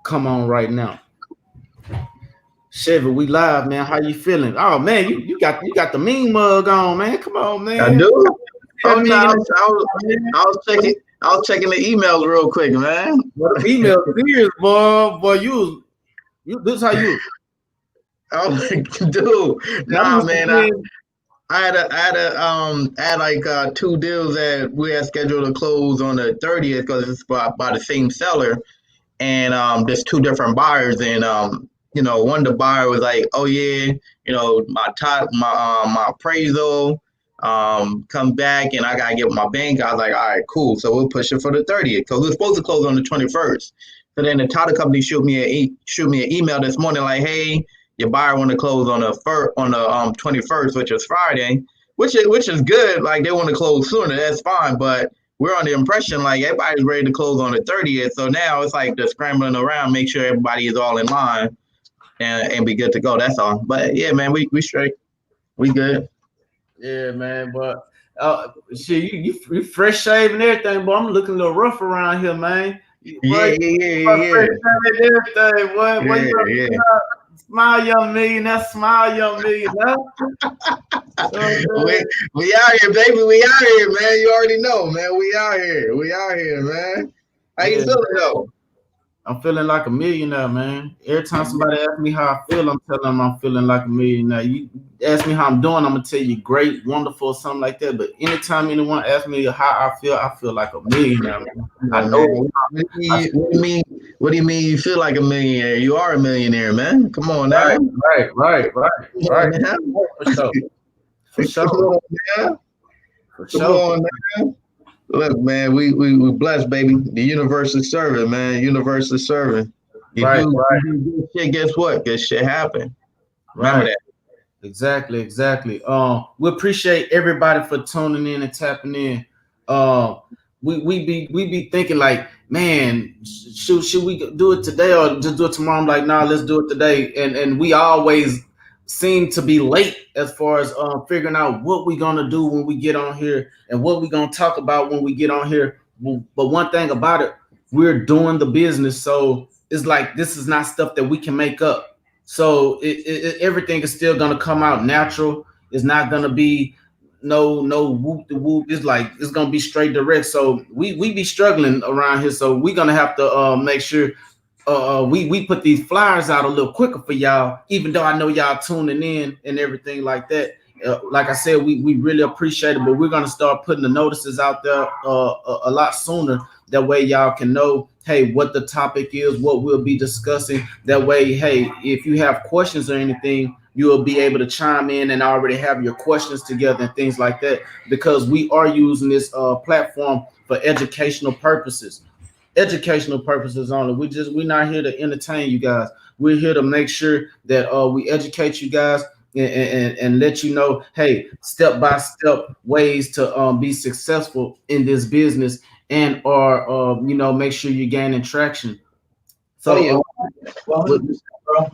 come on right now. Chevy, we live, man. How you feeling? Oh man, you got the mean mug on, man. Come on, I man. do. Oh no, Million, I was checking the emails real quick, man. what the email serious, boy. You this how you I was like, dude, I'm nah, used to man. I, seeing I had like two deals that we had scheduled to close on the 30th because it's by the same seller, and there's two different buyers, and one of the buyer was like, oh yeah, my appraisal come back and I gotta get my bank. I was like, all right, cool. So we'll push it for the 30th because we're supposed to close on the 21st. So then the title company shoot me an email this morning like, hey, your buyer want to close on the 21st, which is Friday, which is good. Like they want to close sooner, that's fine. But we're on the impression like everybody's ready to close on the 30th. So now it's like they're scrambling around, make sure everybody is all in line and be good to go. That's all. But yeah, man, we straight, we good. yeah, man. But shit, you fresh shaving and everything, boy. I'm looking a little rough around here, man. Boy, Yeah, yeah, yeah, fresh yeah, shaving and everything, boy. yeah, yeah, yeah. Smile, young millionaire. Smile, young millionaire. we we out here, baby. We out here, man. You already know, man. We out here. We out here, man. How you Yeah, feeling though? I'm feeling like a millionaire, man. Every time somebody asks me how I feel, I'm telling them I'm feeling like a millionaire. You ask me how I'm doing, I'm gonna tell you great, wonderful, something like that. But anytime anyone asks me how I feel like a millionaire. Man. Come I on, know. man. What do you mean? You feel like a millionaire? You are a millionaire, man. Come on now. Right, Come on right. now. For sure, for Come sure, on now. for Come sure. on now. Look, man, we blessed, baby. The universe is serving, man. Universe is serving. You Right, do right, good shit, guess what? Good shit happen. Remember right. that. Exactly. We appreciate everybody for tuning in and tapping in. We be thinking like, man, should we do it today or just do it tomorrow? I'm like, nah, let's do it today. And we always seem to be late as far as figuring out what we gonna do when we get on here and what we gonna talk about when we get on here. But one thing about it, we're doing the business, so it's like this is not stuff that we can make up. So everything is still gonna come out natural. It's not gonna be no whoop the whoop. It's like it's gonna be straight direct. So we be struggling around here. So we're gonna have to make sure we put these flyers out a little quicker for y'all. Even though I know y'all tuning in and everything like that. Like I said, we really appreciate it, but we're gonna start putting the notices out there a lot sooner. That way, y'all can know, hey, what the topic is, what we'll be discussing. That way, hey, if you have questions or anything, you will be able to chime in and already have your questions together and things like that. Because we are using this platform for educational purposes only. We're not here to entertain you guys. We're here to make sure that we educate you guys and let you know, hey, step by step ways to be successful in this business and or make sure you're gaining traction. Oh So yeah, 100%, bro.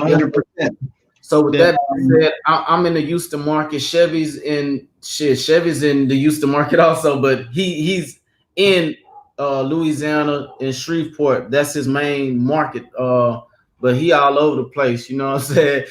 yeah. 100%. So with That that being said, I'm in the Houston market. Chevy's in the Houston market also, but he's in Louisiana in Shreveport. That's his main market. But he all over the place. You know what I'm saying?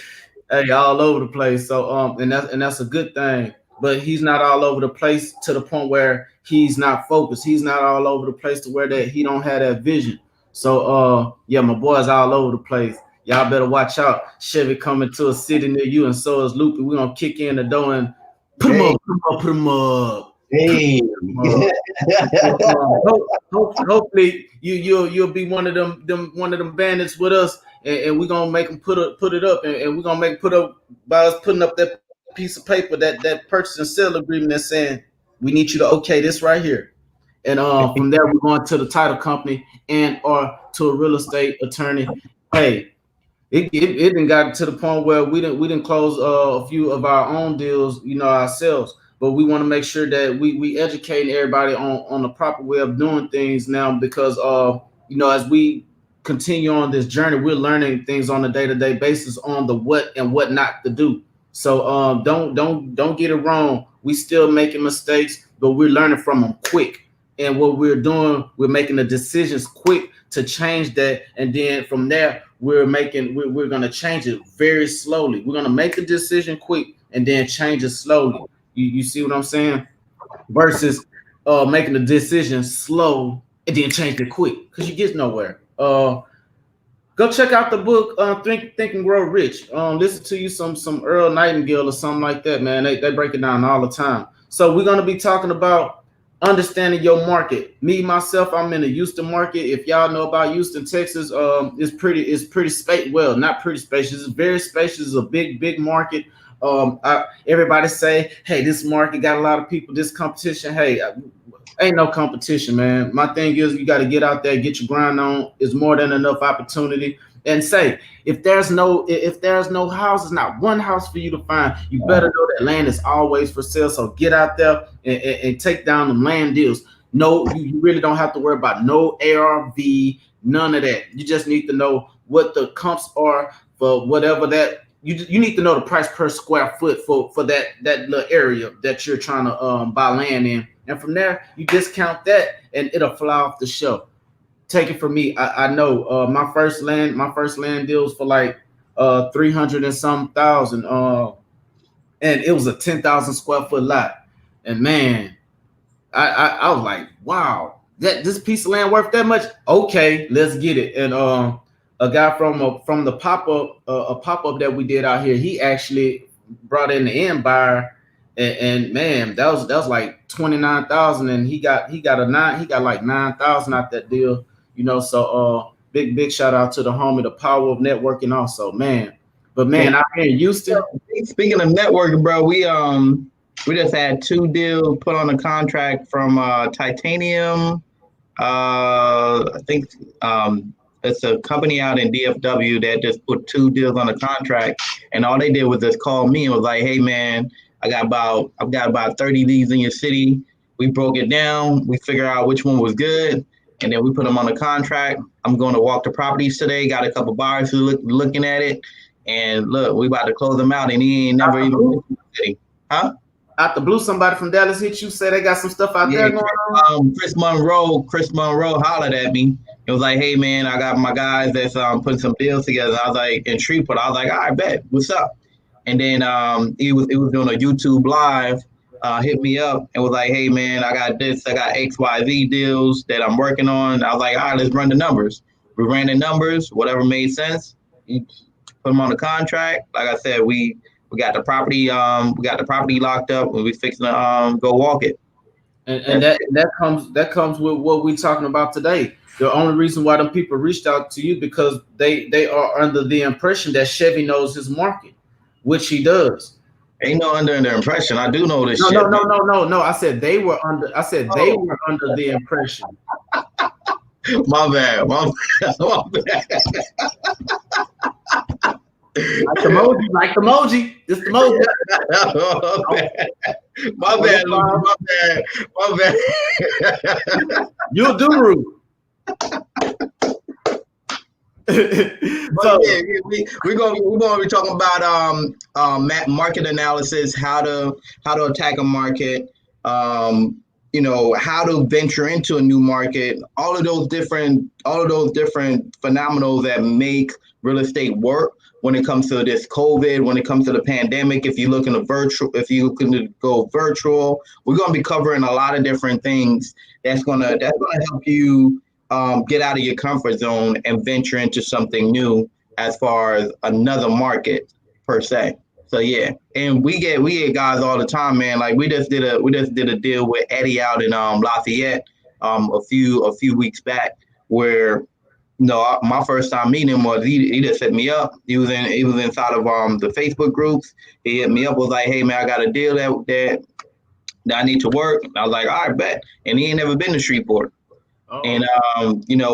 Hey, all over the place. So and that's a good thing. But he's not all over the place to the point where he's not focused. He's not all over the place to where that he don't have that vision. So yeah, my boy's all over the place. Y'all better watch out. Chevy coming to a city near you, and so is Lupi. We're gonna kick in the door and put him hey, up, put him up. hey. Hopefully you'll be one of them bandits with us, and we're gonna make them put it up, and we're gonna make put up by us putting up that piece of paper, that purchase and sale agreement that's saying we need you to okay this right here. And from there we're going to the title company and or to a real estate attorney. Hey, it didn't got to the point where we didn't close a few of our own deals, ourselves. But we want to make sure that we educate everybody on the proper way of doing things now, because as we continue on this journey, we're learning things on a day-to-day basis on the what and what not to do. So don't get it wrong. We still making mistakes, but we're learning from them quick. And what we're doing, we're making the decisions quick to change that, and then from there we're going to change it very slowly. We're going to make a decision quick and then change it slowly. You see what I'm saying? Versus making a decision slow and then change it quick, because you get nowhere. Go check out the book, Think and Grow Rich. Listen to you some Earl Nightingale or something like that, man. They break it down all the time. So we're gonna be talking about understanding your market. Me myself, I'm in the Houston market. If y'all know about Houston, Texas, it's pretty not pretty spacious. It's very spacious. It's a big market. Everybody say, hey, this market got a lot of people. This competition, hey, ain't no competition, man. My thing is, you got to get out there, get your grind on. It's more than enough opportunity. And say, if there's no houses, not one house for you to find, you better know that land is always for sale. So get out there and take down them land deals. No, you really don't have to worry about no ARV, none of that. You just need to know what the comps are for whatever that you need to know the price per square foot for that little area that you're trying to buy land in. And from there, you discount that and it'll fly off the shelf. Take it from me. I know my first land deals for like 300 and some thousand. And it was a 10,000 square foot lot. And man, I was like, wow, this piece of land worth that much? Okay, let's get it. And a guy from the pop-up, a pop-up that we did out here, he actually brought in the end buyer. And man, that was like 29,000, and he got like 9,000 out that deal, So big shout out to the homie, the power of networking, also, man. But man, out here in Houston. Speaking of networking, bro, we just had 2 deals put on a contract from Titanium. I think it's a company out in DFW that just put 2 deals on a contract, and all they did was just call me and was like, "Hey, man, I've got about 30 leads in your city. We broke it down. We figured out which one was good, and then we put them on the contract. I'm going to walk the properties today. Got a couple buyers who looking at it, and look, we about to close them out, and he ain't never even been to the city." Huh? Out the blue, somebody from Dallas hit you, say they got some stuff out there going on. Chris Monroe hollered at me. It was like, "Hey, man, I got my guys that's putting some deals together." I was like, in Shreveport. I was like, "All right, bet. What's up?" And then he was doing a YouTube live, hit me up and was like, "Hey, man, I got XYZ deals that I'm working on." I was like, "All right, let's run the numbers." We ran the numbers, whatever made sense. Put them on the contract. Like I said, we got the property locked up, and we fixing to go walk it. And that comes with what we're talking about today. The only reason why them people reached out to you because they are under the impression that Chevy knows his market, which he does. Ain't no under the impression. I do know this shit. No. I said they were under the impression. My bad. Like the emoji. Just the emoji. My bad. You'll do rude. So yeah, we're gonna be talking about market analysis, how to attack a market, how to venture into a new market, all of those different phenomenals that make real estate work when it comes to this COVID, when it comes to the pandemic. If you're looking to go virtual, we're gonna be covering a lot of different things that's gonna help you get out of your comfort zone and venture into something new as far as another market per se. So yeah, and we get guys all the time, man. Like we just did a deal with Eddie out in Lafayette a few weeks back, where my first time meeting him was he just hit me up. He was inside of the Facebook groups. He hit me up, was like, "Hey man, I got a deal that I need to work." And I was like, "All right, bet." And he ain't never been to Shreveport. Uh-oh. And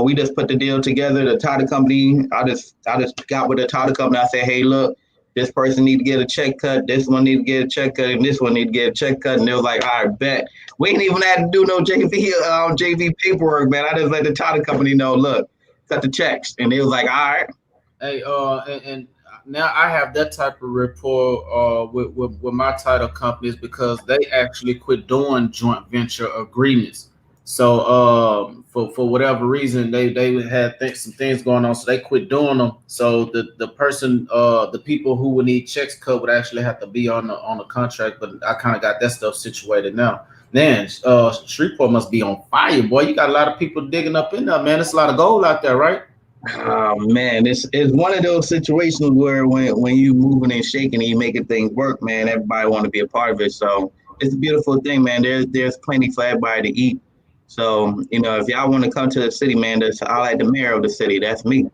we just put the deal together. The title company, I just got with the title company. I said, "Hey, look, this person need to get a check cut. This one need to get a check cut, and this one need to get a check cut." And they was like, "All right, bet." We ain't even had to do no JV paperwork, man. I just let the title company know, "Look, cut the checks," and they was like, "All right." Hey, and now I have that type of rapport with my title companies because they actually quit doing joint venture agreements. So for whatever reason, they had some things going on, so they quit doing them. So the person, the people who would need checks cut would actually have to be on the contract. But I kind of got that stuff situated now. Man, Shreveport must be on fire, boy. You got a lot of people digging up in there, man. There's a lot of gold out there, right? Oh man, it's one of those situations where when you moving and shaking and you making things work, man, everybody want to be a part of it. So it's a beautiful thing, man. There's plenty for everybody to eat. So if y'all want to come to the city, man, I like the mayor of the city. That's me.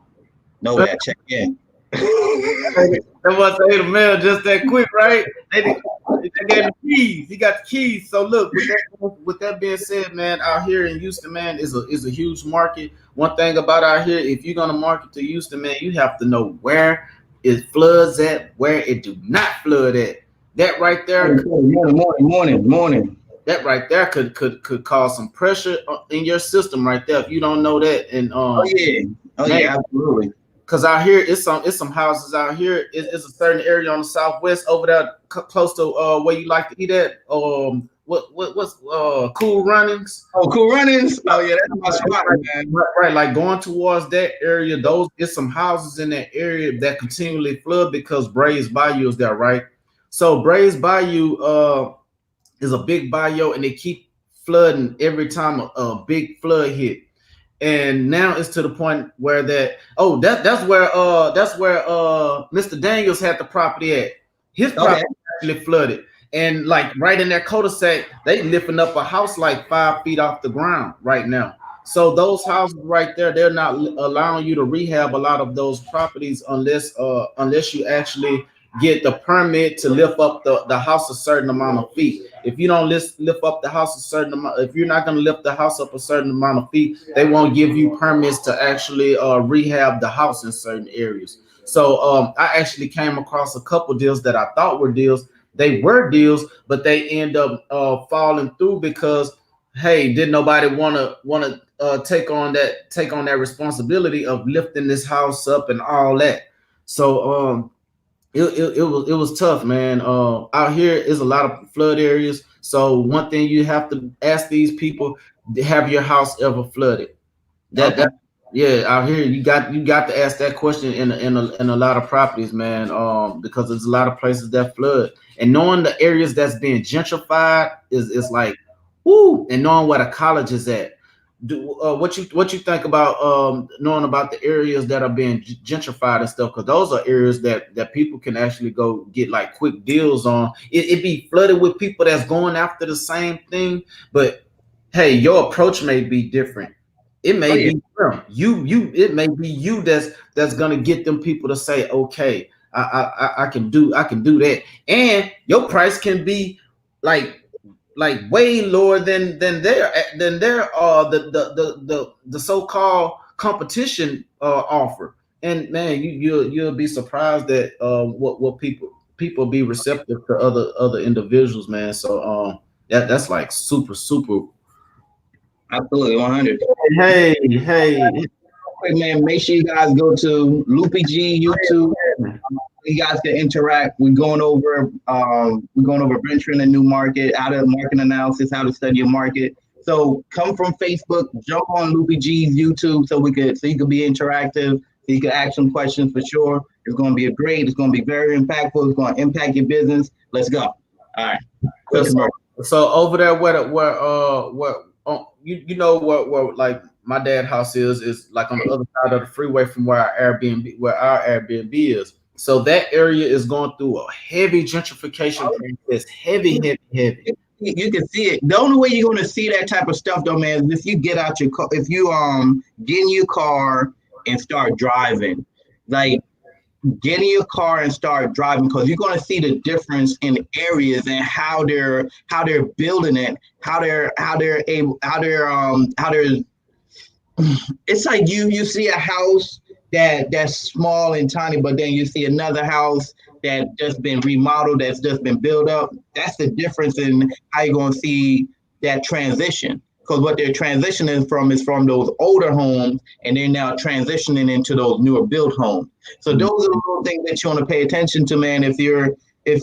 Know that. Check in. That was say the mail just that quick, right? They gave the keys. He got the keys. So look, with that being said, man, out here in Houston, man, is a huge market. One thing about out here, if you're gonna market to Houston, man, you have to know where it floods at, where it do not flood at. That right there, Morning. that right there could cause some pressure in your system right there if you don't know that. And Oh yeah. Oh man, yeah, absolutely. cause out here it's some houses out here. It's a certain area on the southwest over there, close to where you like to eat at. What's Cool Runnings? Oh, Cool Runnings. Oh yeah, that's my spot, man. Right, like going towards that area. Those it's some houses in that area that continually flood because Brays Bayou is there, right? So Brays Bayou is a big bayou, and they keep flooding every time a big flood hit. And now it's to the point where that's where Mr. Daniels had the property at. His Okay. property actually flooded. And like right in that cul-de-sac, they lifting up a house like 5 feet off the ground right now. So those houses right there, they're not allowing you to rehab a lot of those properties unless you actually get the permit to lift up the house a certain amount of feet. If you don't lift up the house a certain amount, if you're not going to lift the house up a certain amount of feet, they won't give you permits to actually rehab the house in certain areas. So I actually came across a couple deals that I thought were deals. They were deals, but they end up falling through because hey, did nobody want to take on that responsibility of lifting this house up and all that. So it was tough, man. Out here is a lot of flood areas. So one thing you have to ask these people: have your house ever flooded? Okay. That yeah, out here you got to ask that question in a lot of properties, man. Because there's a lot of places that flood, and knowing the areas that's being gentrified is like, whoo, and knowing where the college is at. What you think about knowing about the areas that are being gentrified and stuff? Because those are areas that people can actually go get like quick deals on. It be flooded with people that's going after the same thing, but hey, your approach may be different. It Oh may yeah. be it may be you that's gonna get them people to say, okay, I can do that, and your price can be like way lower than their the so-called competition offer. And man, you'll be surprised at what people be receptive to other individuals, man. So that's like super. Absolutely 100. Hey. Quick, man, make sure you guys go to Lupi G YouTube. You guys can interact. We're going over venturing a new market, how to market analysis, how to study a market. So come from Facebook, jump on Lupi G's YouTube so you can be interactive, so you can ask some questions for sure. It's going to be it's going to be very impactful. It's going to impact your business. Let's go. All right. Quick So, commercial. so over there where you know where like my dad house is like on the other side of the freeway from where our Airbnb is. So that area is going through a heavy gentrification process, heavy. You can see it. The only way you're going to see that type of stuff, though, man, is if you get out your car, if you get in your car and start driving, like get in your car and start driving, because you're going to see the difference in areas and how they're building it, how they're able how they're it's like you see a house that's small and tiny, but then you see another house that just been remodeled, that's just been built up. That's the difference in how you're gonna see that transition. Because what they're transitioning from is from those older homes, and they're now transitioning into those newer built homes. So those are the little things that you want to pay attention to, man. If you're in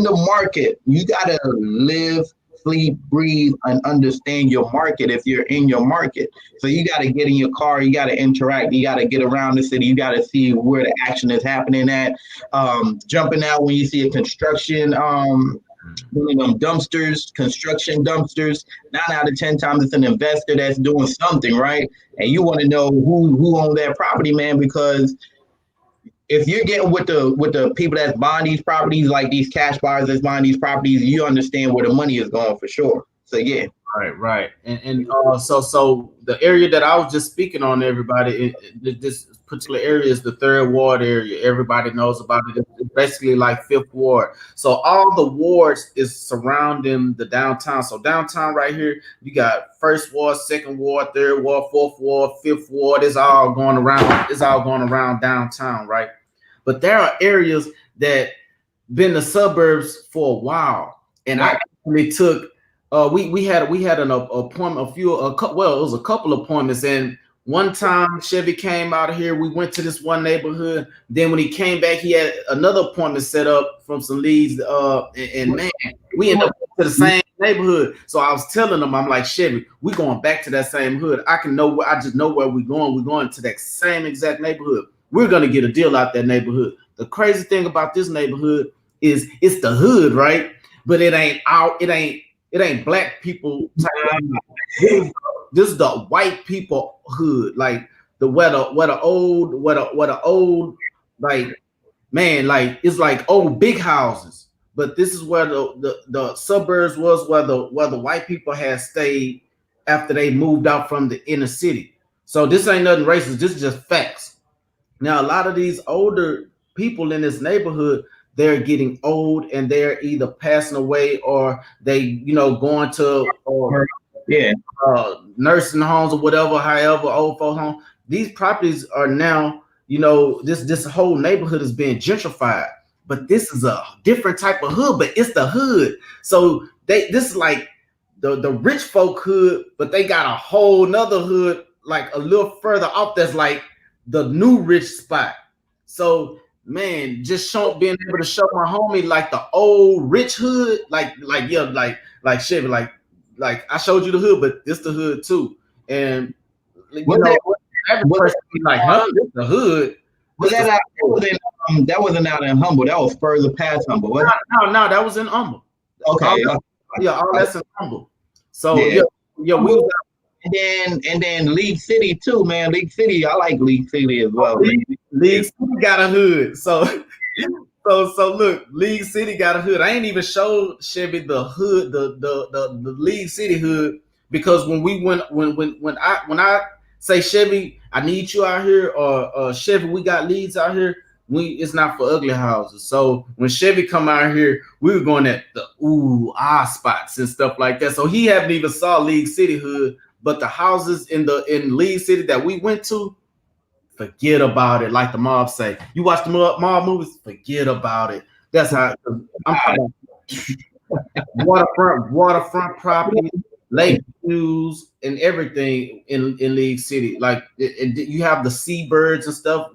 the market, you gotta live sleep, breathe, and understand your market if you're in your market. So you got to get in your car, you got to interact, you got to get around the city, you got to see where the action is happening at. Jumping out when you see a construction, one of them dumpsters, construction dumpsters. 9 out of 10 times it's an investor that's doing something, right? And you want to know who owns that property, man, because if you're getting with the people that's buying these properties, like these cash buyers that's buying these properties, you understand where the money is going for sure. So yeah. Right. And so the area that I was just speaking on, everybody, this particular area is the third ward area. Everybody knows about it. It's basically like fifth ward. So all the wards is surrounding the downtown. So downtown right here, you got first ward, second ward, third ward, fourth ward, fifth ward. It's all going around. It's all going around downtown, right? But there are areas that been the suburbs for a while, and I actually took. We had an appointment, it was a couple of appointments, and one time Chevy came out of here. We went to this one neighborhood. Then when he came back, he had another appointment set up from some leads. And man, we ended up to the same neighborhood. So I was telling him, I'm like, Chevy, we going back to that same hood. I just know where we're going. We're going to that same exact neighborhood. We're gonna get a deal out that neighborhood. The crazy thing about this neighborhood is it's the hood, right? But it ain't black people. This is the white people hood, like the where the old like, man, like it's like old big houses. But this is where the suburbs was, where the white people had stayed after they moved out from the inner city. So this ain't nothing racist. This is just facts. Now a lot of these older people in this neighborhood, they're getting old and they're either passing away or they, going to nursing homes or whatever, however, old folk home. These properties are now, this whole neighborhood is being gentrified. But this is a different type of hood, but it's the hood. So this is like the rich folk hood, but they got a whole nother hood like a little further off that's like the new rich spot. So man, just being able to show my homie like the old rich hood, like Chevy, like I showed you the hood, but this the hood too. And every person be like, huh, this the hood. That wasn't out in Humble. That was further past Humble. No, that was in Humble. Okay. All that's in Humble. So we was and then League City too, man. League City, I like League City as well. League City got a hood. So look, League City got a hood. I ain't even showed Chevy the hood, the League City hood, because when I say, Chevy, I need you out here, or Chevy, we got leads out here, it's not for ugly houses. So when Chevy come out here, we were going at the spots and stuff like that. So he haven't even saw League City hood, but the houses in League City that we went to, forget about it. Like the mob say, you watch the mob movies, forget about it. That's how I'm talking about waterfront property, lake views, and everything in League City. Like you have the seabirds and stuff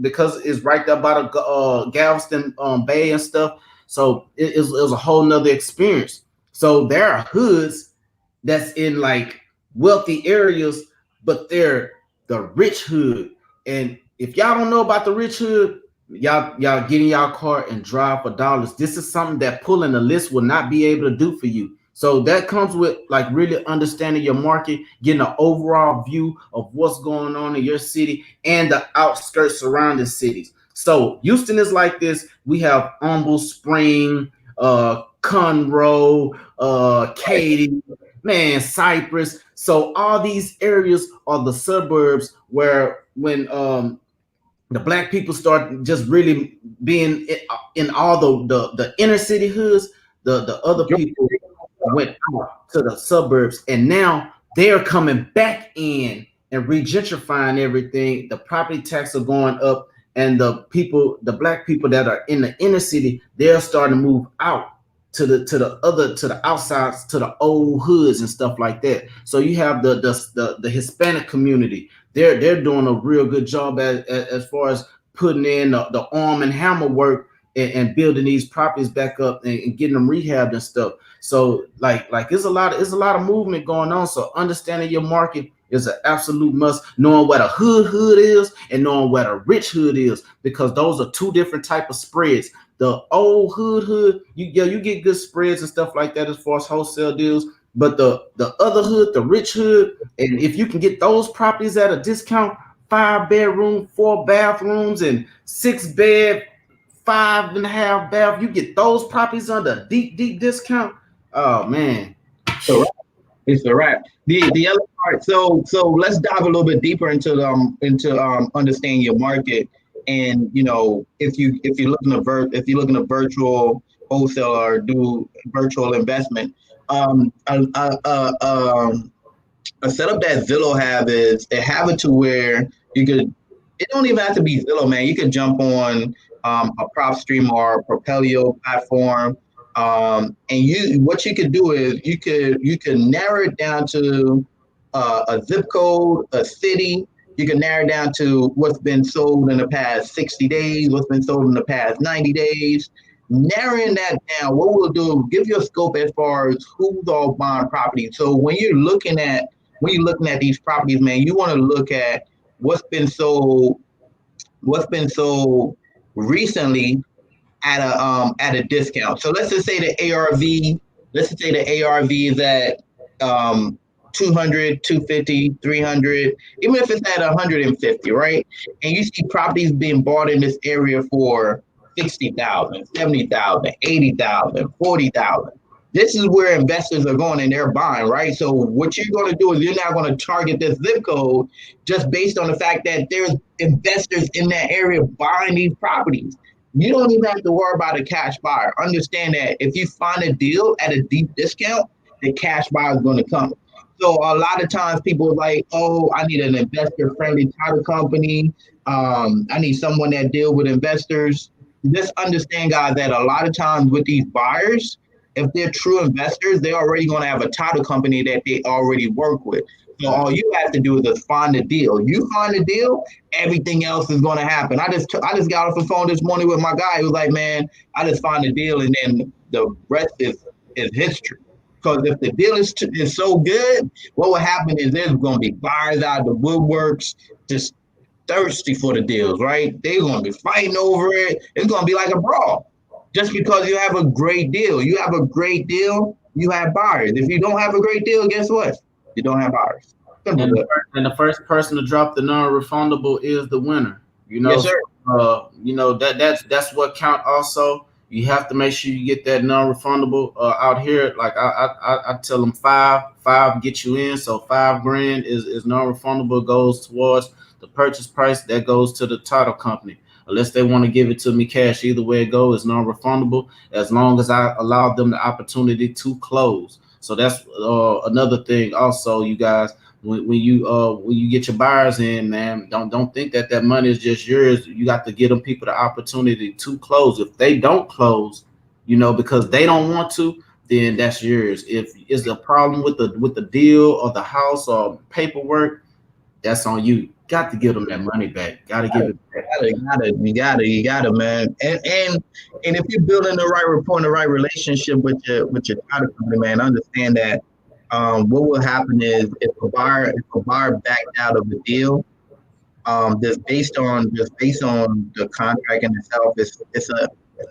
because it's right there by the Galveston Bay and stuff. So it was a whole nother experience. So there are hoods that's in like wealthy areas, but they're the rich hood. And if y'all don't know about the rich hood, y'all get in y'all car and drive for dollars. This is something that pulling a list will not be able to do for you. So that comes with like really understanding your market, getting an overall view of what's going on in your city and the outskirts surrounding cities. So Houston is like this. We have Humble, Spring, Conroe, Katy, man, Cypress. So all these areas are the suburbs where when the black people start just really being in all the inner city hoods, the other people went out to the suburbs, and now they're coming back in and regentrifying everything. The property tax are going up, and the black people that are in the inner city, they're starting to move out to the outsides, to the old hoods and stuff like that. So you have the Hispanic community. They're doing a real good job as far as putting in the arm and hammer work and building these properties back up and getting them rehabbed and stuff. So like it's a lot of movement going on. So understanding your market is an absolute must. Knowing what a hood is and knowing what a rich hood is, because those are two different type of spreads. The old hood, you get good spreads and stuff like that as far as wholesale deals. But the other hood, the rich hood, and if you can get those properties at a discount, 5 bedroom, 4 bathrooms, and 6 bed, 5.5 bath, you get those properties under deep discount. Oh man. So it's a wrap. The other part. So let's dive a little bit deeper into understanding your market. And if you're looking to virtual wholesale or do virtual investment, a setup that Zillow have is they have it to where you could. It don't even have to be Zillow, man. You could jump on a PropStream or a Propelio platform, and what you could do is you could narrow it down to a zip code, a city. You can narrow it down to what's been sold in the past 60 days, what's been sold in the past 90 days. Narrowing that down, what we'll do, give you a scope as far as who's all buying property. So when you're looking at these properties, man, you want to look at what's been sold, recently at a discount. So let's just say the ARV, is at 200, 250, 300, even if it's at 150, right? And you see properties being bought in this area for 60,000, 70,000, 80,000, 40,000. This is where investors are going and they're buying, right? So what you're going to do is you're not going to target this zip code just based on the fact that there's investors in that area buying these properties. You don't even have to worry about a cash buyer. Understand that if you find a deal at a deep discount, the cash buyer is going to come. So a lot of times people are like, oh, I need an investor-friendly title company. I need someone that deal with investors. Just understand, guys, that a lot of times with these buyers, if they're true investors, they're already going to have a title company that they already work with. So all you have to do is just find a deal. You find a deal, everything else is going to happen. I just got off the phone this morning with my guy who was like, man, I just find a deal, and then the rest is history. Because if the deal is so good, what will happen is there's going to be buyers out of the woodworks just thirsty for the deals, right? They're going to be fighting over it. It's going to be like a brawl. Just because you have a great deal. You have a great deal, you have buyers. If you don't have a great deal, guess what? You don't have buyers. And the first person to drop the non-refundable is the winner. Yes, sir. That's what count. Also, you have to make sure you get that non-refundable out here. Like I tell them five get you in. So $5,000 is non-refundable. Goes towards the purchase price. That goes to the title company. Unless they want to give it to me cash, either way it goes, it's non-refundable as long as I allow them the opportunity to close. So that's another thing. Also, you guys, when you get your buyers in, man, don't think that money is just yours. You got to give them people the opportunity to close. If they don't close, because they don't want to, then that's yours. If it's a problem with the deal or the house or paperwork, that's on you. Got to give them that money back. Got to give it back. You got it, man. And if you're building the right rapport and the right relationship with your title company, man, understand that what will happen is if a buyer backed out of the deal, just based on the contract in itself, it's a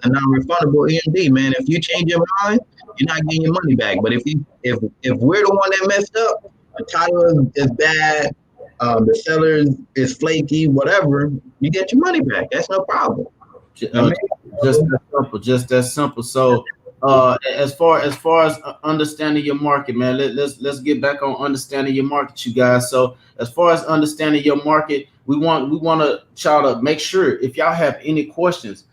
non-refundable EMD, man. If you change your mind, you're not getting your money back. But if we're the one that messed up, the title is bad. The seller is flaky, whatever, you get your money back. That's no problem. Just that simple. So, as far as understanding your market, man, let's get back on understanding your market, you guys. So, as far as understanding your market, we want to try to make sure if y'all have any questions,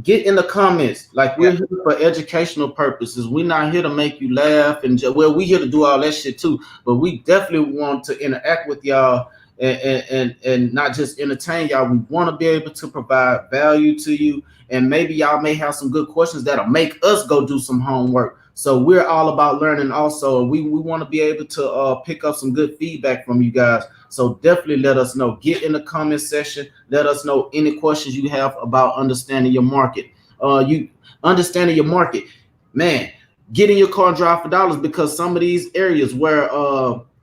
get in the comments. Like, we're here for educational purposes. We're not here to make you laugh we here to do all that shit too. But we definitely want to interact with y'all and not just entertain y'all. We want to be able to provide value to you, and maybe y'all may have some good questions that'll make us go do some homework. So we're all about learning also. We want to be able to pick up some good feedback from you guys. So definitely let us know. Get in the comment section. Let us know any questions you have about understanding your market. You understanding your market, man. Get in your car and drive for dollars, because some of these areas where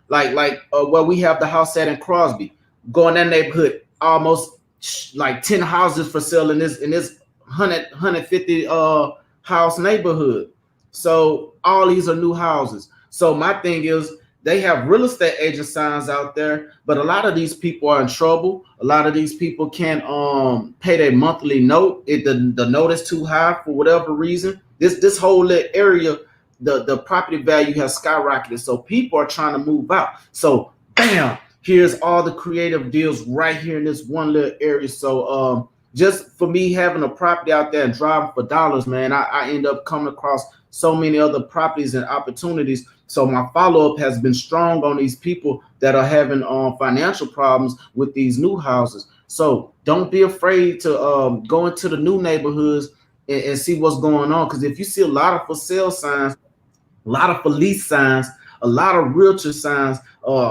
where we have the house at in Crosby, go in that neighborhood, almost like 10 houses for sale in this 150 house neighborhood. So all these are new houses. So my thing is, they have real estate agent signs out there, but a lot of these people are in trouble. A lot of these people can't pay their monthly note. The note is too high for whatever reason. This whole little area, the property value has skyrocketed. So people are trying to move out. So bam, here's all the creative deals right here in this one little area. So just for me having a property out there and driving for dollars, man, I end up coming across so many other properties and opportunities. So my follow-up has been strong on these people that are having financial problems with these new houses. So don't be afraid to go into the new neighborhoods and see what's going on. Because if you see a lot of for sale signs, a lot of police signs, a lot of realtor signs,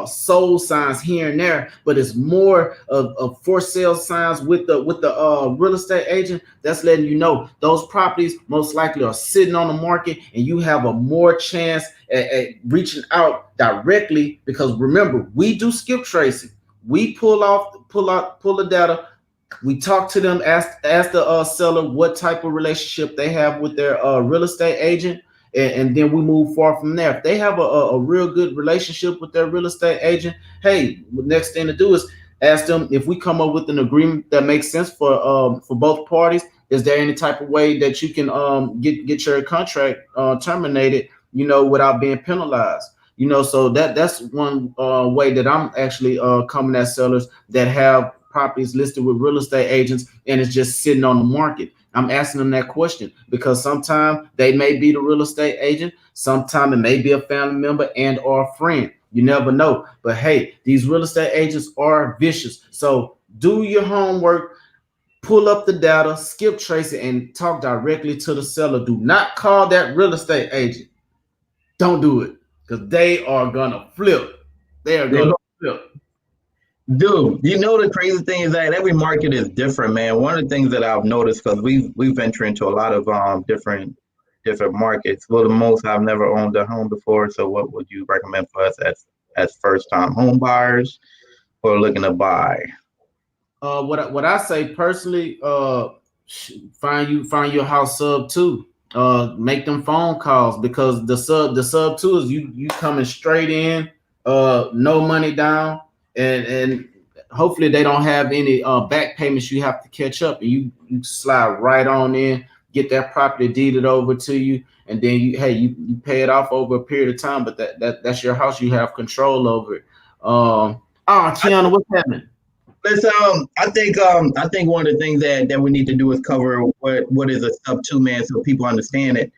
sold signs here and there, but it's more of for sale signs with the real estate agent that's letting you know those properties most likely are sitting on the market, and you have a more chance at reaching out directly. Because remember, we do skip tracing. We pull the data. We talk to them, ask the seller what type of relationship they have with their real estate agent, and then we move far from there. If they have a real good relationship with their real estate agent, hey, the next thing to do is ask them if we come up with an agreement that makes sense for both parties. Is there any type of way that you can get your contract terminated, without being penalized? So that's one way that I'm actually coming at sellers that have properties listed with real estate agents and it's just sitting on the market. I'm asking them that question because sometimes they may be the real estate agent, sometimes it may be a family member and or a friend. You never know. But hey, these real estate agents are vicious. So do your homework, pull up the data, skip trace it, and talk directly to the seller. Do not call that real estate agent. Don't do it, because they are gonna flip. They are gonna flip. Dude, the crazy thing is that every market is different, man. One of the things that I've noticed, because we've ventured into a lot of different markets. For the most, I've never owned a home before. So, what would you recommend for us as first time home buyers or looking to buy? What I say personally, find your house sub two. Make them phone calls, because the sub two is you coming straight in, no money down, and hopefully they don't have any back payments you have to catch up, and you slide right on in, get that property deeded over to you, and then you pay it off over a period of time. But that's your house, you have control over it. Kiana, what's happening? Let's I think one of the things that we need to do is cover what is a sub two, man, so people understand it.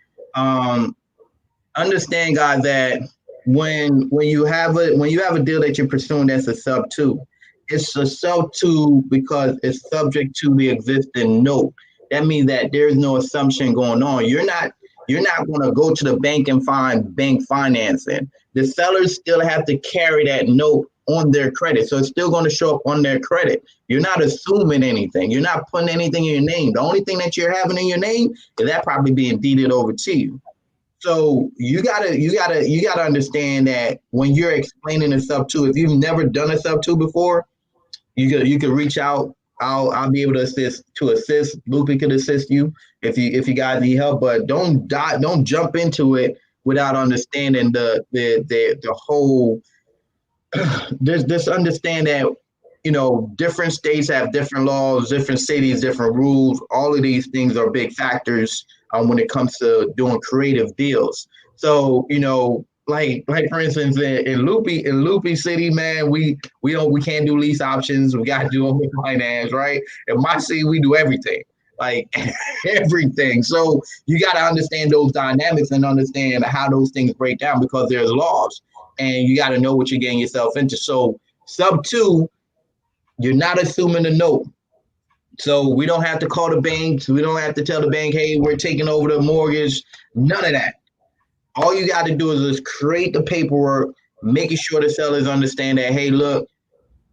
Understand, guys, that when you have a deal that you're pursuing that's a sub two, it's a sub two because it's subject to the existing note. That means that there's no assumption going on. You're not going to go to the bank and find bank financing. The sellers still have to carry that note on their credit. So it's still going to show up on their credit. You're not assuming anything. You're not putting anything in your name. The only thing that you're having in your name is that probably being deeded over to you. So you gotta understand that when you're explaining a sub two, if you've never done a sub two before, you could reach out. I'll be able to assist. Lupi could assist you if you guys need help, but don't jump into it without understanding the whole. Just understand that different states have different laws, different cities, different rules. All of these things are big factors when it comes to doing creative deals. So like for instance, in Lupi City, man, we can't do lease options. We got to do open finance, right? In my city, we do everything, like everything. So you got to understand those dynamics and understand how those things break down, because there's laws, and you got to know what you're getting yourself into. So sub two, you're not assuming a note. So we don't have to call the banks. We don't have to tell the bank, hey, we're taking over the mortgage. None of that. All you got to do is just create the paperwork, making sure the sellers understand that, hey, look,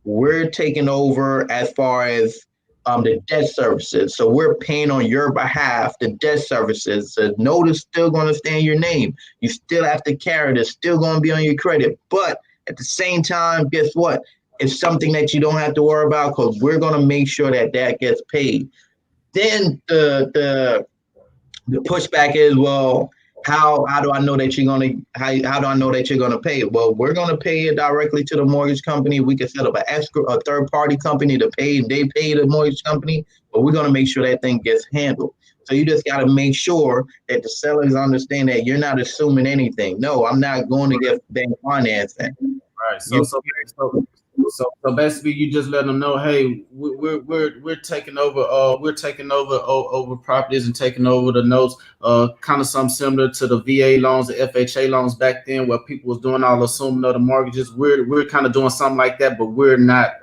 we're taking over as far as the debt services. So we're paying on your behalf the debt services. The note is still going to stay in your name. You still have to carry it. It's still going to be on your credit. But at the same time, guess what? It's something that you don't have to worry about because we're going to make sure that that gets paid. Then the pushback is, well, how do I know that you're gonna how do I know that you're gonna pay it? Well, we're gonna pay it directly to the mortgage company. We can set up an escrow, a third party company to pay, and they pay the mortgage company, but we're gonna make sure that thing gets handled. So you just gotta make sure that the sellers understand that you're not assuming anything. No, I'm not going to get bank financing. Right. You So basically, you just let them know, hey, we're taking over. We're taking over over properties and taking over the notes. Kind of something similar to the VA loans, the FHA loans back then, where people was doing all assuming of the mortgages. We're kind of doing something like that, but we're not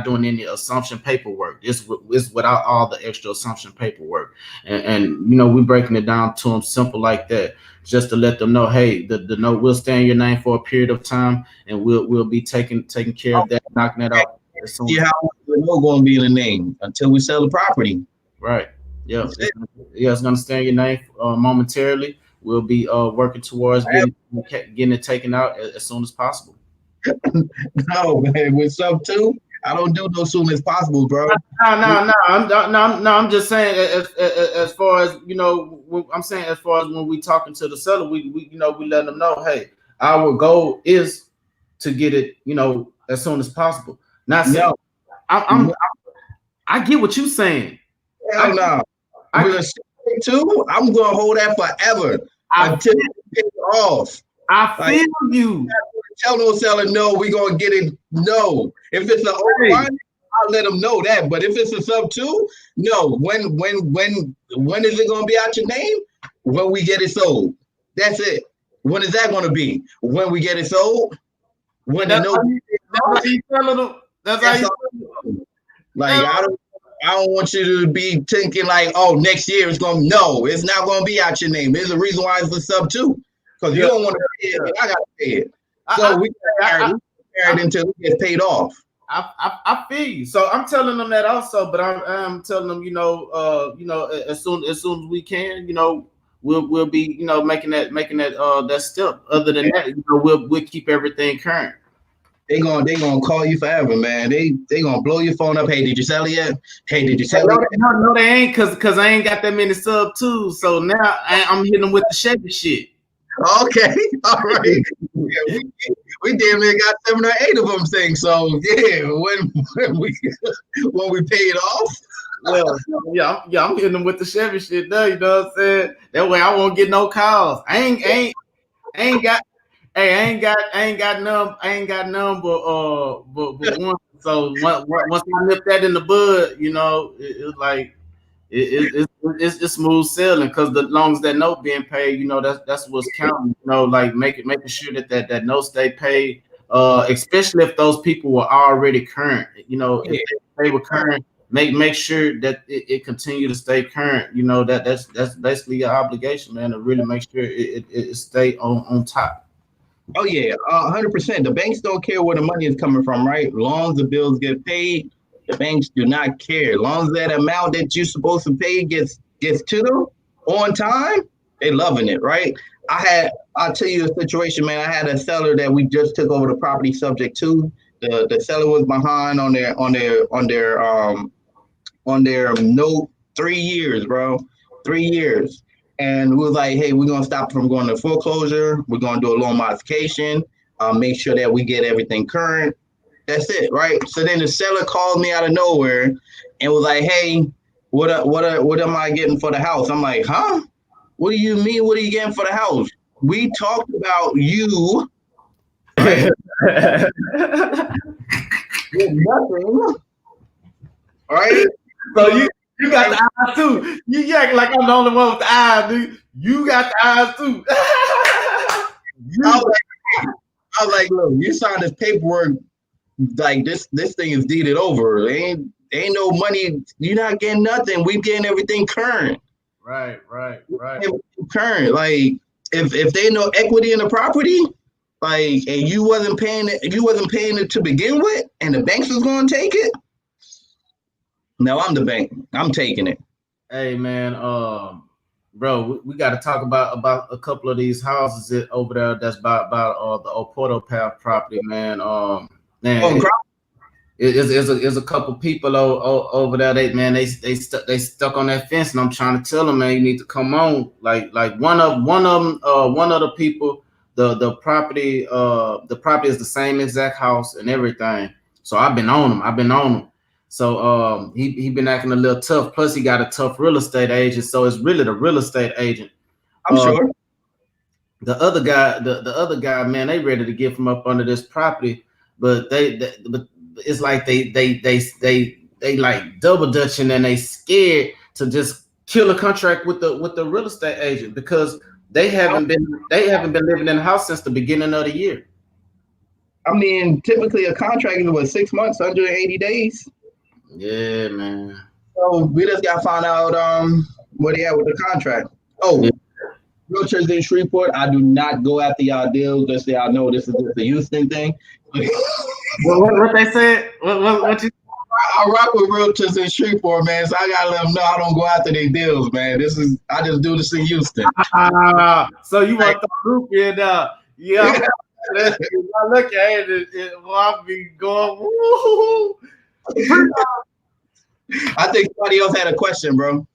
doing any assumption paperwork. It's without all the extra assumption paperwork, and we're breaking it down to them simple like that, just to let them know, hey, the note will stay in your name for a period of time, and we'll be taking care of that, knocking that out as soon see as how the no going to be in the name until we sell the property. right. Yeah, That's it. it's gonna stay in your name momentarily. We'll be working towards getting it taken out as soon as possible. No, man, with sub two, I don't do no soon as possible, bro. I'm just saying as far as I'm saying as far as when we talking to the seller, we let them know, hey, our goal is to get it as soon as possible. Not saying No, I'm I get what you're saying. hell no. I With a two, I'm gonna hold that forever I until it's paid off. I Like, feel you. tell no seller, no, we gonna get it. No, if it's an old Hey, one, I'll let them know that. But if it's a sub two, no. When is it gonna be out your name? When we get it sold. That's it. When is that gonna be? When we get it sold? When the that's note how you, that's how you telling them. That's how that's you. all. Like I don't want you to be thinking like, oh, next year it's gonna no, it's not gonna be out your name. There's a reason why it's a sub two. Because you Yeah, don't want to pay it, yeah. and I gotta pay it. I, So we I, carry it until it gets paid off. I feel you. So I'm telling them that also, but I'm telling them, as soon as we can, we'll be, making that that step. Other than that, we'll keep everything current. They gonna call you forever, man. They gonna blow your phone up. Hey, did you sell it yet? Hey, did you sell it No, yet? no, no, they ain't, cause I ain't got that many sub twos. So now I'm hitting them with the Chevy shit. Okay, all right. Yeah, we damn near got 7 or 8 of them things. So yeah, when we pay it off, Well, yeah, I'm hitting them with the Chevy shit now. You know what I'm saying? That way I won't get no calls. I ain't got. Hey, I ain't got none but one. So once I nip that in the bud, it's like it's smooth sailing, because the long as that note being paid, that's what's counting. Like making sure that note stay paid. Especially if those people were already current. If yeah. they were current, make sure that it continue to stay current. That's basically your obligation, man, to really make sure it stay on top. Oh yeah, 100%. The banks don't care where the money is coming from, right? As long as the bills get paid, the banks do not care. As long as that amount that you're supposed to pay gets to them on time, they loving it, right? I'll tell you a situation, man. I had a seller that we just took over the property subject to. The seller was behind on their note 3 years, bro. 3 years. And we was like, hey, we're gonna stop from going to foreclosure. We're gonna do a loan modification, make sure that we get everything current. That's it, right? So then the seller called me out of nowhere and was like, hey, what am I getting for the house? I'm like, huh? What do you mean? What are you getting for the house? We talked about you, right? With nothing, right? So you got the eyes too. You act like I'm the only one with the eyes, dude. You got the eyes too. I you was like, look, you signed this paperwork like this thing is deeded over. Ain't no money. You're not getting nothing. We getting everything current. right. Everything current. Like if they no equity in the property, like, and you wasn't paying it to begin with, and the banks was going to take it. No, I'm the bank. I'm taking it. Hey man, bro, we got to talk about a couple of these houses over there. That's about the Oporto Path property, man. Man, Oh, it's a couple people over there. They stuck on that fence, and I'm trying to tell them, man, you need to come on. Like one of the people, the property is the same exact house and everything. So I've been on him. So he been acting a little tough. Plus he got a tough real estate agent. So it's really the real estate agent. I'm Uh, sure. the other guy, man, they ready to get from up under this property, but but it's like they like double dutching, and they scared to just kill a contract with the real estate agent because they haven't been living in the house since the beginning of the year. I mean, typically a contract is what, 6 months, 180 days. Yeah, man. So we just got to find out where they at with the contract. Oh, Yeah. realtors in Shreveport, I do not go after y'all deals. Just so y'all know, this is just a Houston thing. What they said? What you? I rock with realtors in Shreveport, man. So I gotta let them know I don't go after their deals, man. I just do this in Houston. So you want the Lupi in there? Yeah. I look at it, I'll be going. Woo. I think somebody else had a question, bro.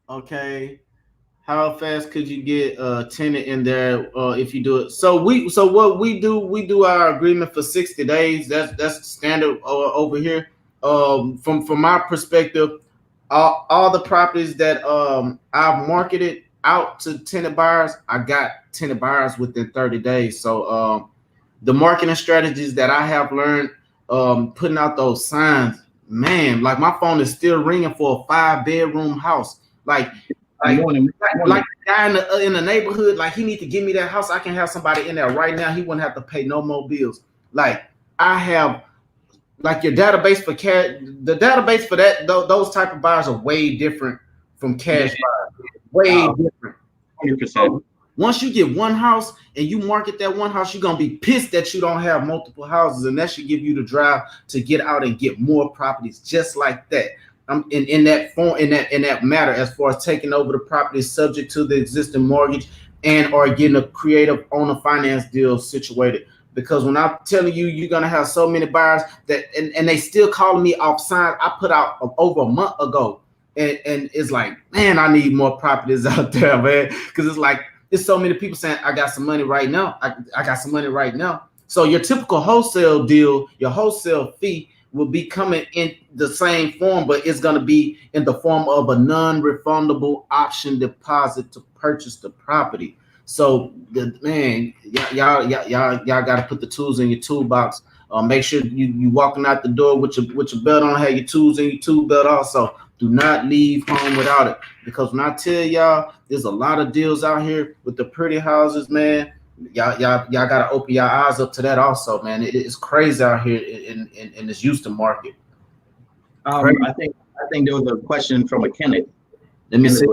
Okay. How fast could you get a tenant in there if you do it? So what we do our agreement for 60 days. That's standard over here. From my perspective, all the properties that I've marketed out to tenant buyers, I got tenant buyers within 30 days. So the marketing strategies that I have learned, putting out those signs, man, like my phone is still ringing for a 5-bedroom house. Like the guy in the neighborhood, like he need to give me that house. I can have somebody in there right now. He wouldn't have to pay no more bills. Like I have, like your database for cash. The database for those type of buyers are way different from cash buyers. Way different. 100%. Once you get one house and you market that one house, you're gonna be pissed that you don't have multiple houses, and that should give you the drive to get out and get more properties just like that. In that form, in that matter, as far as taking over the property subject to the existing mortgage and or getting a creative owner finance deal situated. Because when I'm telling you, you're gonna have so many buyers that and they still calling me off signs I put out over a month ago, and it's like, man, I need more properties out there, man, because it's like it's so many people saying I got some money right now. I got some money right now. So your typical wholesale deal, your wholesale fee will be coming in the same form, but it's going to be in the form of a non-refundable option deposit to purchase the property. So man, y'all got to put the tools in your toolbox. Make sure you walking out the door with your belt on, have your tools in your tool belt also. Do not leave home without it, because when I tell y'all, there's a lot of deals out here with the pretty houses, man. Y'all gotta open your eyes up to that also, man. It's crazy out here in this Houston market. I think there was a question from a Kenneth. Let me see.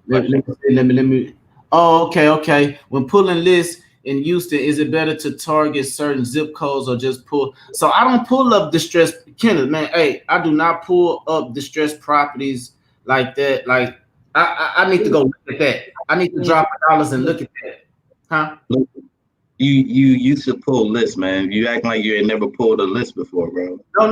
Let me. Oh, okay. When pulling lists in Houston, is it better to target certain zip codes or just pull? So I don't pull up distressed, Kenneth, man. Hey, I do not pull up distressed properties like that. Like I need to go look at that. I need to drop dollars and look at that. Huh? You used to pull lists, man. You acting like you had never pulled a list before, bro. I'm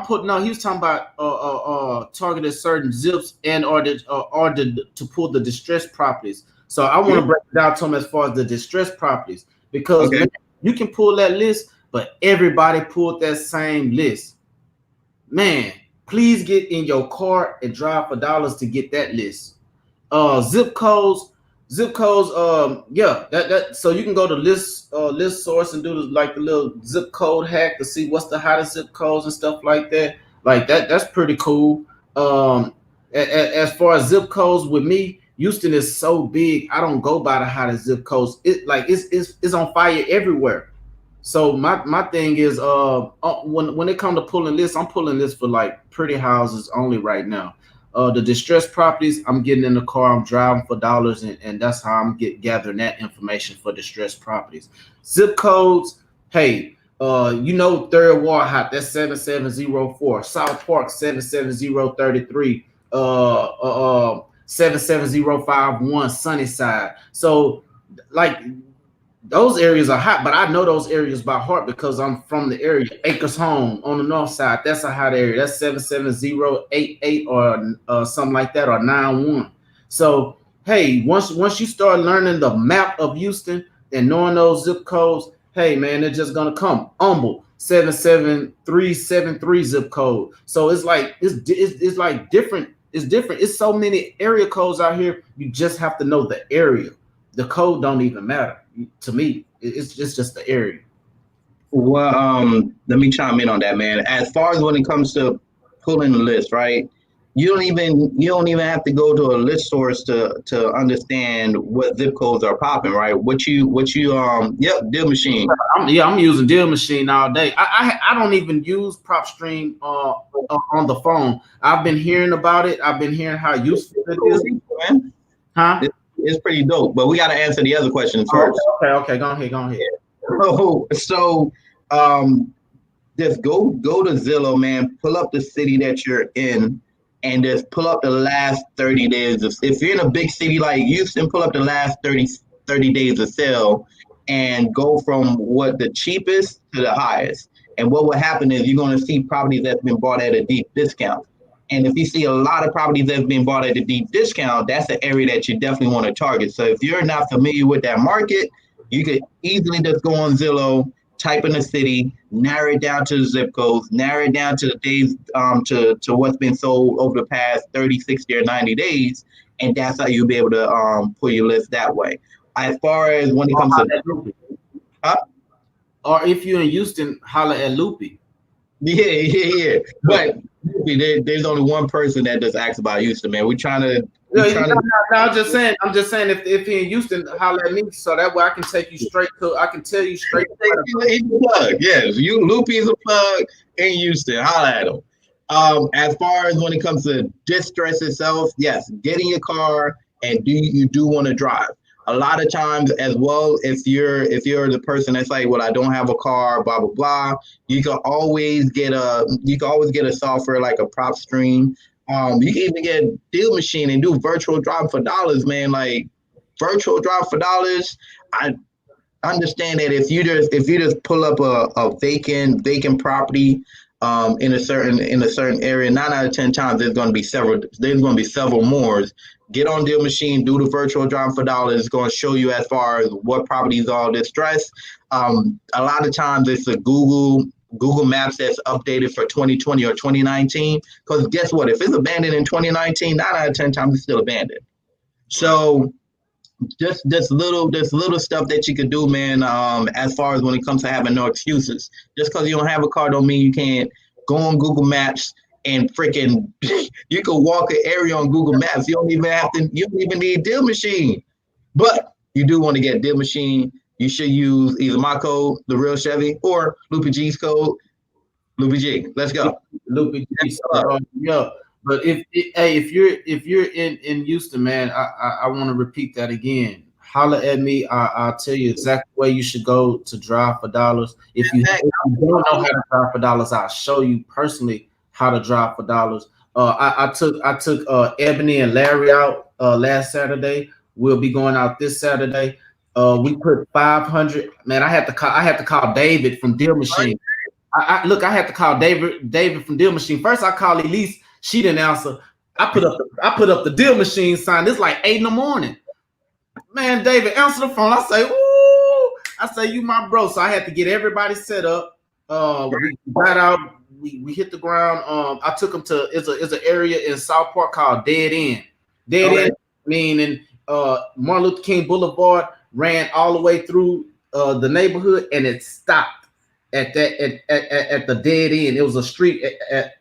putting no. He was talking about targeted certain zips and or to pull the distressed properties. So I want to break it down to him as far as the distressed properties, because man, you can pull that list, but everybody pulled that same list. Man, please get in your car and drive for dollars to get that list. Zip codes, yeah, that so you can go to list source and do the little zip code hack to see what's the hottest zip codes and stuff like that. Like that's pretty cool. As far as zip codes with me, Houston is so big, I don't go by the hottest zip codes. It's on fire everywhere. So my thing is when it comes to pulling lists, I'm pulling lists for like pretty houses only right now. The distressed properties, I'm getting in the car, I'm driving for dollars, and that's how I'm gathering that information for distressed properties. Zip codes, hey, Third Ward Hot, that's 7704. South Park 77033. 77051 Sunnyside. So like those areas are hot, but I know those areas by heart because I'm from the area. Acres Home on the north side, that's a hot area. That's 77088 or something like that, or 91. So hey, once you start learning the map of Houston and knowing those zip codes, hey man, they're just gonna come. Humble 77373 zip code. So it's like it's like different. It's different. It's so many area codes out here. You just have to know the area. The code don't even matter to me. It's just the area. Well, let me chime in on that, man. As far as when it comes to pulling the list, right? You don't even have to go to a list source to understand what zip codes are popping, right? Yep, deal machine. I'm using Deal Machine all day. I don't even use Prop Stream on the phone. I've been hearing about it. I've been hearing how useful it is. Man. Huh? It's pretty dope, but we got to answer the other questions Oh, first. okay. Go ahead. So, just go to Zillow, man. Pull up the city that you're in, and just pull up the last 30 days. If you're in a big city like Houston, pull up the last 30 days of sale, and go from what the cheapest to the highest. And what will happen is you're going to see properties that's been bought at a deep discount. And if you see a lot of properties that's been bought at a deep discount, that's an area that you definitely want to target. So if you're not familiar with that market, you could easily just go on Zillow, type in the city, narrow it down to the zip codes, narrow it down to the days, to what's been sold over the past 30, 60, or 90 days. And that's how you'll be able to pull your list that way. As far as when it comes to, huh? Or if you're in Houston, holler at Lupi. Yeah. But there's only one person that just asks about Houston, man. We're trying to. No, I'm just saying. If you're in Houston, holler at me so that way I can take you straight to. I can tell you straight. He's a plug. Yes, Lupi is a plug in Houston. Holler at him. As far as when it comes to distress itself, yes, get in your car and you do want to drive. A lot of times as well, if you're the person that's like, well, I don't have a car, blah blah blah, you can always get a software like a Prop Stream. You can even get Deal Machine and do virtual drop for dollars, man. Like virtual drop for dollars. I understand that if you just pull up a vacant property in a certain area, 9 out of 10 times there's going to be several more. Get on Deal Machine, do the virtual drop for dollars. It's going to show you as far as what properties are distressed. A lot of times it's a Google Maps that's updated for 2020 or 2019. Because guess what? If it's abandoned in 2019, 9 out of 10 times it's still abandoned. So just this little stuff that you could do, man. As far as when it comes to having no excuses, just because you don't have a car don't mean you can't go on Google Maps and freaking you can walk an area on Google Maps. You don't even need Deal Machine, but you do want to get Deal Machine. You should use either my code, the real Chevy, or Lupi G's code, Lupi G. Let's go. Lupi G. Yeah. But if you're in Houston, man, I want to repeat that again. Holler at me. I'll tell you exactly where you should go to drive for dollars. If you don't know how to drive for dollars, I'll show you personally how to drive for dollars. I took Ebony and Larry out last Saturday. We'll be going out this Saturday. We put 500. Man, I had to call David from Deal Machine. I had to call David from Deal Machine. First, I called Elise. She didn't answer. I put up the Deal Machine sign. It's like 8 a.m. Man, David, answer the phone. I say, ooh. I say, you my bro. So I had to get everybody set up. We got out. We hit the ground. I took them to it's an area in South Park called Dead End. End, meaning Martin Luther King Boulevard ran all the way through the neighborhood and it stopped at the dead end. It was a street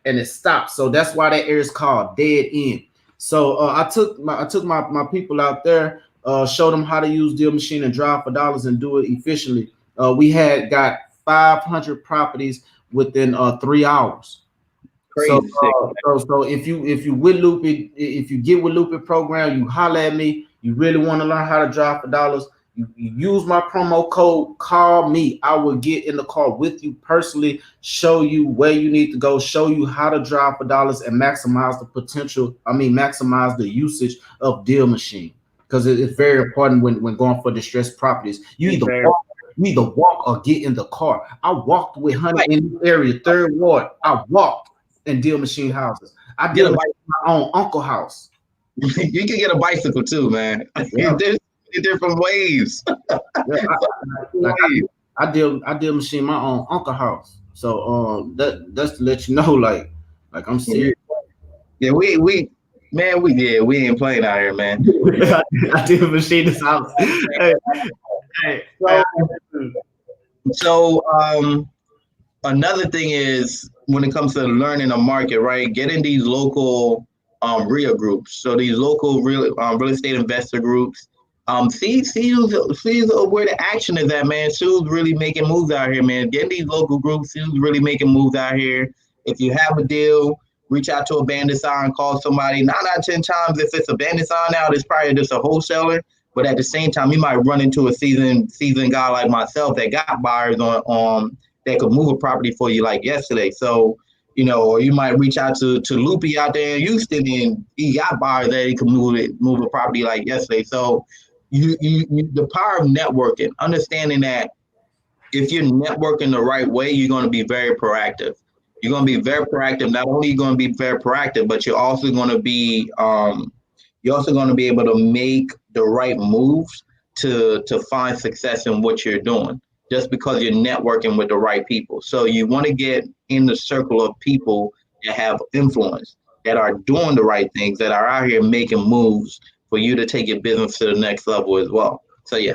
and it stopped. So that's why that area is called Dead End. So I took my people out there, showed them how to use Deal Machine and drive for dollars and do it efficiently. We had got 500 properties within 3 hours. So, Crazy sick. so if you with Lupi, if you get with Lupi program, you holler at me. You really want to learn how to drive for dollars. You use my promo code. Call me. I will get in the car with you personally. Show you where you need to go. Show you how to drive for dollars and maximize the potential. I mean, maximize the usage of Deal Machine because it's very important when going for distressed properties. It's very You either walk or get in the car. I walked with Honey in this area, third ward. I walked and Deal Machine houses. I get deal a machine my own uncle house. You can get a bicycle too, man. Yeah, There's different ways. yeah. Like I deal machine my own uncle house. So that's to let you know, like I'm serious. Yeah, we man, we ain't playing out here, man. I deal machine this house. Hey, hey, So another thing is when it comes to learning a market, right? Getting these local REIA groups. So these local real estate investor groups. See where the action is at, man. See who's really making moves out here, man. Getting these local groups, see who's really making moves out here. If you have a deal, reach out to a bandit sign, call somebody. 9 out of 10 times, if it's a bandit sign out, it's probably just a wholesaler. But at the same time, you might run into a seasoned guy like myself that got buyers on that could move a property for you like yesterday. So, or you might reach out to Lupi out there in Houston and he got buyers that he could move a property like yesterday. So you the power of networking, understanding that if you're networking the right way, you're going to be very proactive. You're going to be very proactive. Not only are you going to be very proactive, but you're also going to be able to make the right moves to find success in what you're doing just because you're networking with the right people. So you want to get in the circle of people that have influence, that are doing the right things, that are out here making moves for you to take your business to the next level as well. So yeah.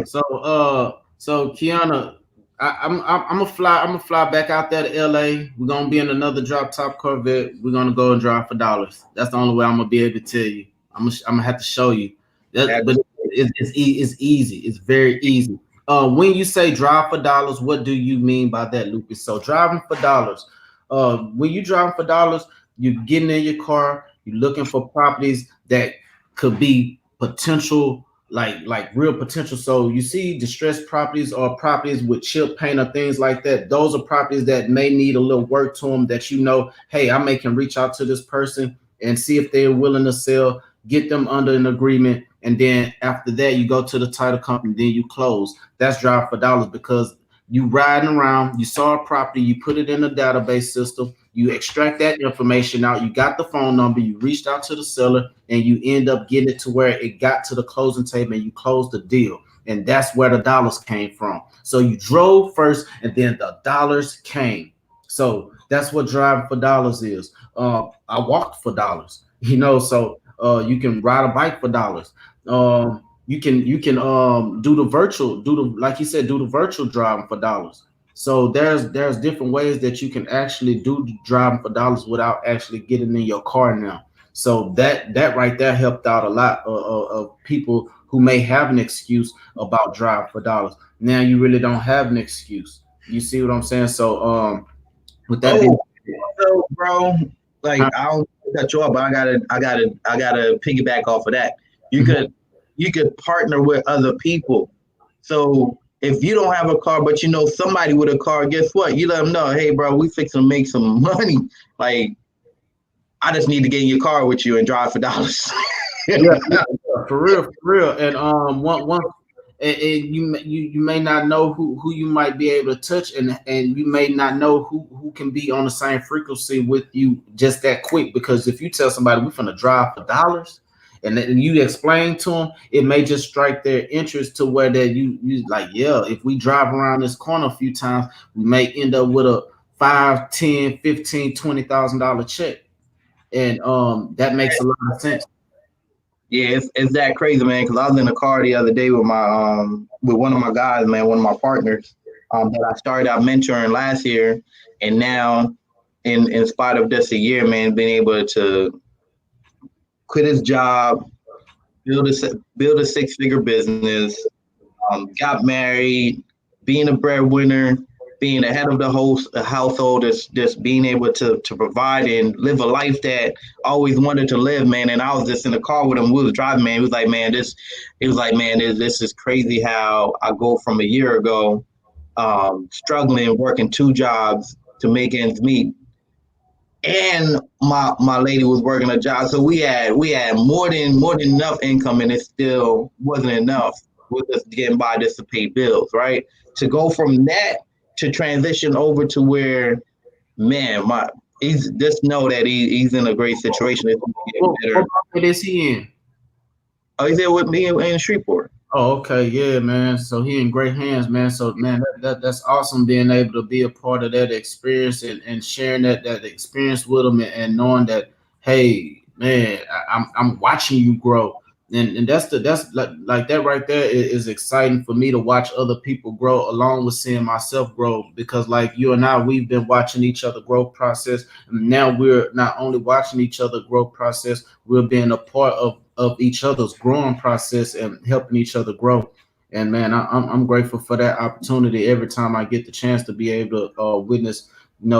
So Kiana, I'm gonna fly. I'm gonna fly back out there to LA. We're gonna be in another drop top Corvette. We're gonna go and drive for dollars. That's the only way I'm gonna be able to tell you. I'm gonna have to show you. But it's easy. It's very easy. When you say drive for dollars, what do you mean by that, Lucas? So driving for dollars. When you driving for dollars, you're getting in your car. You're looking for properties that could be potential like real potential. So you see distressed properties or properties with chip paint or things like that. Those are properties that may need a little work to them that hey, I can reach out to this person and see if they're willing to sell, get them under an agreement. And then after that, you go to the title company, then you close. That's drive for dollars because you riding around, you saw a property, you put it in a database system, you extract that information out, you got the phone number, you reached out to the seller, and you end up getting it to where it got to the closing table and you closed the deal. And that's where the dollars came from. So you drove first and then the dollars came. So that's what driving for dollars is. I walked for dollars, so you can ride a bike for dollars. You can do the virtual, like you said, do the virtual driving for dollars. So there's different ways that you can actually do driving for dollars without actually getting in your car now. So that right there helped out a lot of people who may have an excuse about driving for dollars. Now you really don't have an excuse. You see what I'm saying? So with that being So bro, like I don't cut you off, but I gotta piggyback off of that. You could partner with other people. So if you don't have a car, but you know somebody with a car, guess what? You let them know, hey, bro, we fixing to make some money. Like, I just need to get in your car with you and drive for dollars. yeah, for real. And one and you may not know who you might be able to touch, and you may not know who can be on the same frequency with you just that quick. Because if you tell somebody we're gonna drive for dollars, and then you explain to them, it may just strike their interest to where that you like, yeah, if we drive around this corner a few times, we may end up with a 5, 10, 15, $20,000 check, and that makes a lot of sense. Yeah, it's that crazy, man. Because I was in the car the other day with my with one of my guys, man, one of my partners, that I started out mentoring last year, and now, in spite of just a year, man, being able to quit his job, build a 6-figure business, got married, being a breadwinner, being the head of the host household, just being able to provide and live a life that I always wanted to live, man. And I was just in the car with him. We was driving, man. He was like, man, this is crazy how I go from a year ago, struggling, working two jobs to make ends meet, and my lady was working a job, so we had more than enough income, and it still wasn't enough with us getting by just to pay bills, right? To go from that to transition over to where, man, my he's just know that he's in a great situation. It's gonna get What better. market is he in? Oh, he's there with me in Shreveport. Oh, okay, yeah, man. So he in great hands, man. So man, that's awesome being able to be a part of that experience and sharing that experience with him and knowing that, hey, man, I'm watching you grow. And that's like that right there is exciting for me to watch other people grow along with seeing myself grow because like you and I we've been watching each other growth process and now we're not only watching each other growth process, we're being a part of each other's growing process and helping each other grow. And man, I'm grateful for that opportunity every time I get the chance to be able to witness,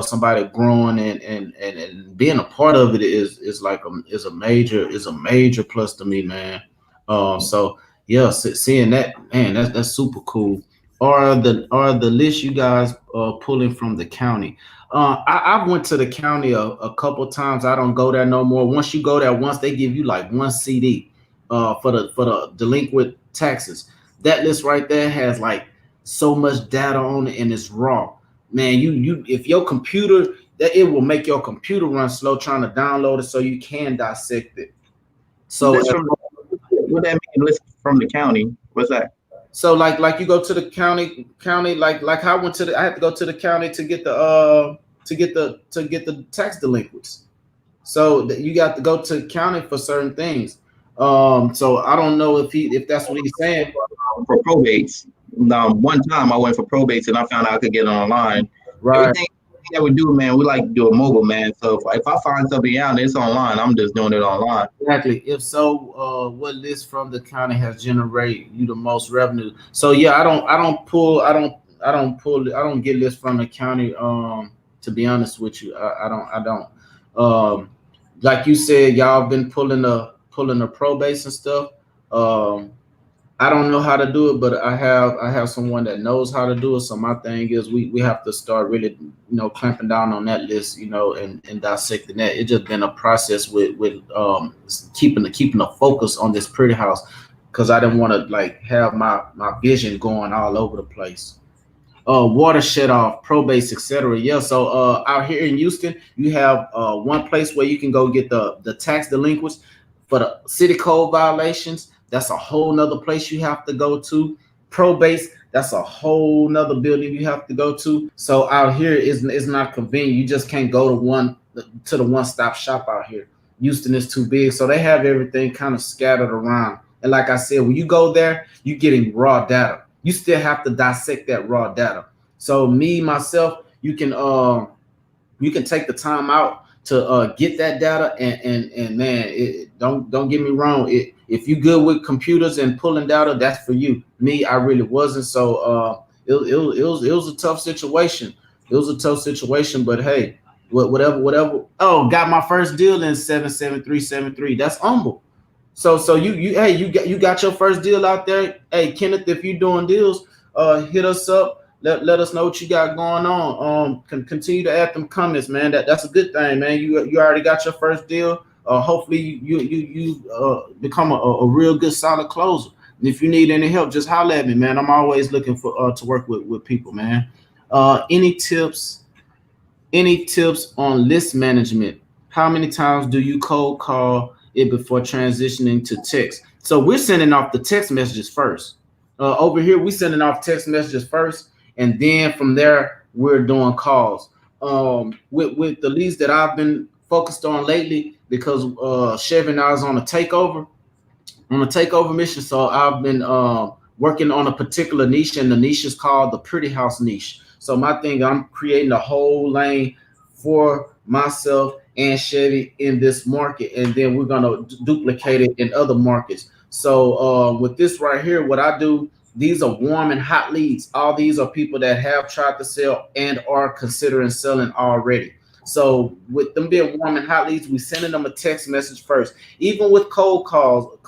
somebody growing and being a part of it is like is a major plus to me, man. So yeah, seeing that, man, that's super cool. Are the list you guys pulling from the county? I went to the county a couple times. I don't go there no more. Once you go there once, they give you like one CD for the delinquent taxes. That list right there has like so much data on it and it's raw. Man, you if your computer that it will make your computer run slow trying to download it so you can dissect it. So List from what that mean? List from the county. What's that? so like you go to the county like I went to I had to go to the county to get the tax delinquents. So that you got to go to county for certain things. So I don't know if that's what he's saying. For probates. One time I went for probates and I found out I could get it online. Right. Everything that we do, man, we like to do it mobile, man. So if I find something out and it's online, I'm just doing it online. Exactly. If so, what list from the county has generated you the most revenue? So yeah, I don't get lists from the county. To be honest with you, I don't. Um, like you said, y'all been pulling the probates and stuff. Um, I don't know how to do it, but I have someone that knows how to do it. So my thing is we have to start really clamping down on that list, and dissecting that. It's just been a process with keeping a focus on this pretty house because I didn't want to like have my vision going all over the place. Water shut off, probates, etc. Yeah, so out here in Houston, you have one place where you can go get the tax delinquents for the city code violations. That's a whole nother place you have to go to. Probates, that's a whole nother building you have to go to. So out here is not convenient. You just can't go to the one stop shop out here. Houston is too big, so they have everything kind of scattered around. And like I said, when you go there, you're getting raw data. You still have to dissect that raw data. So me myself, you can take the time out to get that data and man, don't get me wrong. If you good with computers and pulling data, that's for you. Me, I really wasn't. So it was a tough situation. It was a tough situation, but hey, whatever. Oh, got my first deal in 77373. That's humble. So you hey you got your first deal out there. Hey Kenneth, if you doing deals, hit us up. Let us know what you got going on. Continue to add them comments, man. That's a good thing, man. You already got your first deal. Hopefully you become a real good solid closer. And if you need any help, just holler at me, man. I'm always looking for to work with people, man. Any tips on list management? How many times do you cold call it before transitioning to text? So we're sending off the text messages first. Over here, we're sending off text messages first, and then from there, we're doing calls. With the leads that I've been focused on lately, because Chevy and I is on a takeover mission. So I've been working on a particular niche, and the niche is called the pretty house niche. So my thing, I'm creating a whole lane for myself and Chevy in this market, and then we're gonna duplicate it in other markets. So with this right here, what I do These are warm and hot leads. All these are people that have tried to sell and are considering selling already. So with them being warm and hot leads, we sending them a text message first. Even with cold call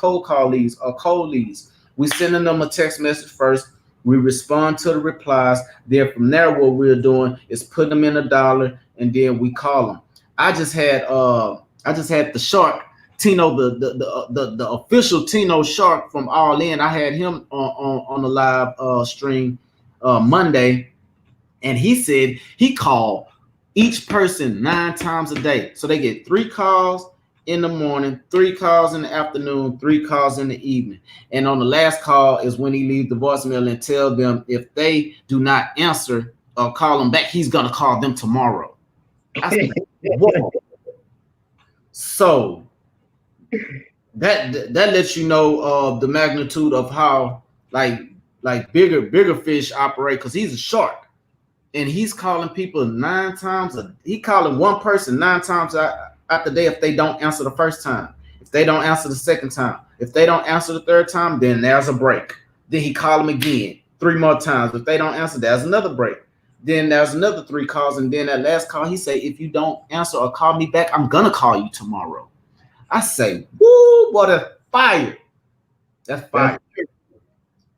leads or cold leads, we sending them a text message first. We respond to the replies. Then from there, what we're doing is putting them in a dollar, and then we call them. I just had the shark Tino, the official Tino Shark from All In. I had him on the live stream Monday, and he said he called each person 9 times a day. So they get 3 calls in the morning, 3 calls in the afternoon, 3 calls in the evening. And on the last call is when he leaves the voicemail and tell them if they do not answer or call him back, he's gonna call them tomorrow. I said, whoa. So that lets you know the magnitude of how like bigger fish operate, because he's a shark and he's calling people 9 times he calling one person 9 times out the day if they don't answer the first time, if they don't answer the second time, if they don't answer the third time, then there's a break. Then he call them again 3 more times. If they don't answer, there's another break. Then there's another 3 calls, and then that last call he say, if you don't answer or call me back, I'm gonna call you tomorrow. I say, woo, what a fire. That's fire.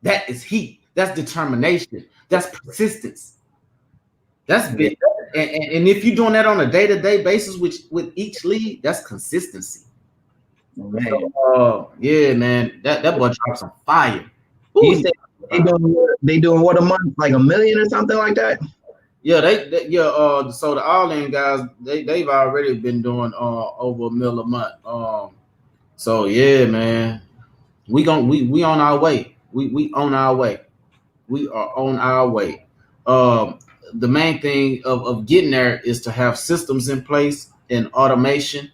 That is heat. That's determination. That's persistence. That's big. And if you're doing that on a day-to-day basis with each lead, that's consistency. Man. So, yeah, man, that boy dropped some fire. Ooh, he said they doing what a month, like $1 million or something like that. Yeah, so the All In guys, they've already been doing over $1 million a month. So yeah, man, we on our way. We on our way. We are on our way. The main thing of getting there is to have systems in place and automation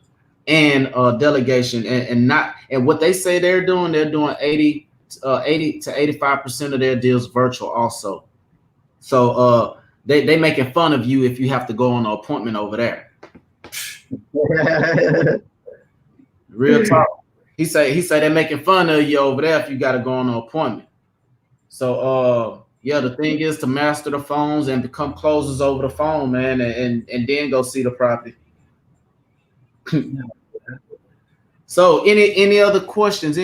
and delegation, and what they say they're doing 80 to 85% of their deals virtual also. So they making fun of you if you have to go on an appointment over there. Real talk. He say they're making fun of you over there if you got to go on an appointment. So yeah, the thing is to master the phones and become closers over the phone, man, and then go see the property. So any other questions?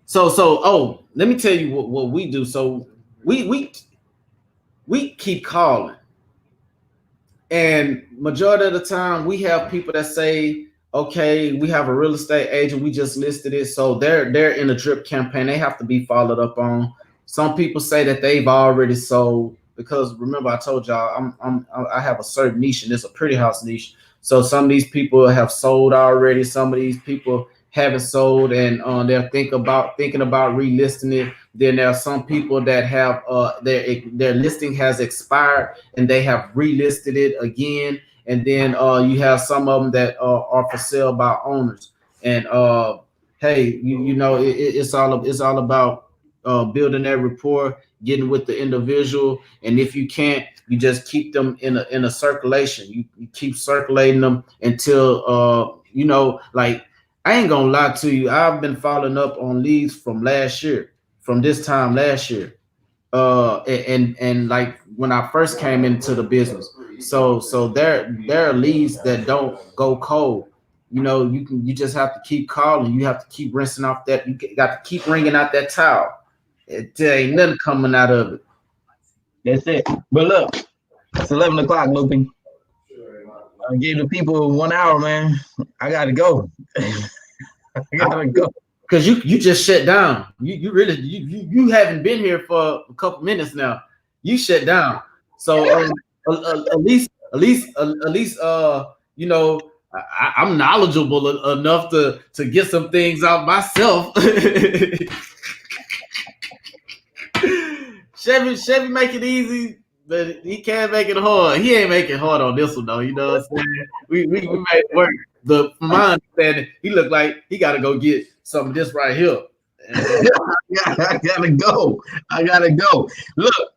So let me tell you what we do. So we keep calling, and majority of the time we have people that say, okay, we have a real estate agent, we just listed it, so they're in a drip campaign, they have to be followed up on. Some people say that they've already sold, because remember I told y'all I have a certain niche, and it's a pretty house niche. So some of these people have sold already, some of these people haven't sold, and they're thinking about relisting it. Then there are some people that have their listing has expired and they have relisted it again. And then you have some of them that are for sale by owners. And hey, you know it's all about building that rapport, getting with the individual. And if you can't, you just keep them in a circulation. You keep circulating them until you know, like, I ain't gonna lie to you, I've been following up on leads from last year, from this time last year. And like when I first came into the business. So there are leads that don't go cold. You know, you just have to keep calling. You have to keep rinsing off that. You got to keep wringing out that towel. It ain't nothing coming out of it. That's it. But look, it's 11 o'clock, Lupi. I gave the people 1 hour, man. I gotta go. I gotta go. Because you just shut down. You really you haven't been here for a couple minutes now. You shut down. So at least you know, I'm knowledgeable enough to get some things out myself. Chevy make it easy, but he can't make it hard. He ain't making it hard on this one though. You know what I'm saying? We made it work. From my understanding, he looked like he got to go get some of this right here. I gotta go. Look,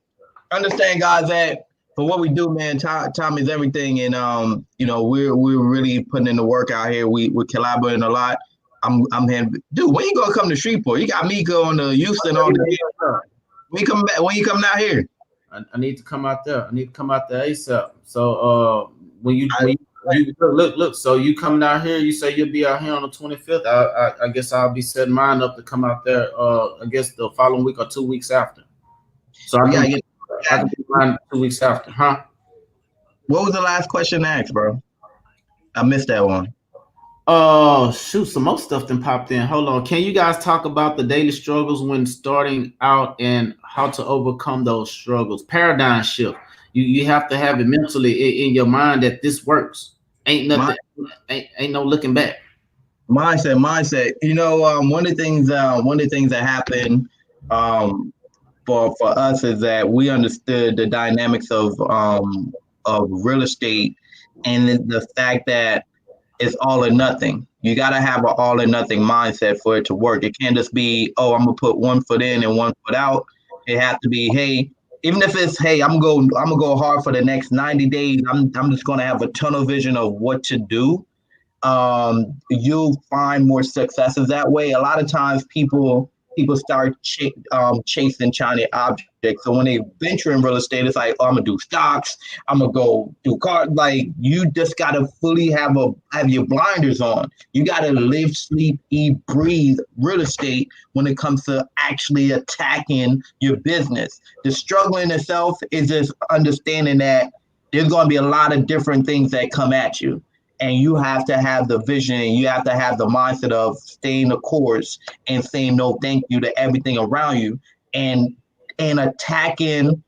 understand, guys, that for what we do, man, time is everything, and you know, we're really putting in the work out here. We're collaborating a lot. I'm here. Dude, when you gonna come to Shreveport? You got me going to Houston all the time. When you come back, when you come out here? I need to come out there. I need to come out there ASAP. So when you I, look, so you coming out here, you say you'll be out here on the 25th. I guess I'll be setting mine up to come out there I guess the following week or 2 weeks after. So we gotta get. I can do mine 2 weeks after, huh? What was the last question asked, bro? I missed that one. Oh shoot, some more stuff then popped in. Hold on. Can you guys talk about the daily struggles when starting out and how to overcome those struggles? Paradigm shift. You have to have it mentally in your mind that this works. Ain't My nothing. Ain't no looking back. mindset. You know, one of the things that happened um, for us is that we understood the dynamics of real estate and the fact that it's all or nothing. You got to have an all or nothing mindset for it to work. It can't just be, oh, I'm gonna put one foot in and one foot out. It has to be, hey, even if it's, hey, I'm gonna go hard for the next 90 days. I'm just gonna have a tunnel vision of what to do. You'll find more successes that way. A lot of times people start chasing shiny objects. So when they venture in real estate, it's like, oh, I'm gonna do stocks, I'm gonna go do car. Like you just gotta fully have your blinders on. You gotta live, sleep, eat, breathe real estate when it comes to actually attacking your business. The struggle in itself is just understanding that there's gonna be a lot of different things that come at you, and you have to have the vision and you have to have the mindset of staying the course and saying no thank you to everything around you, and attacking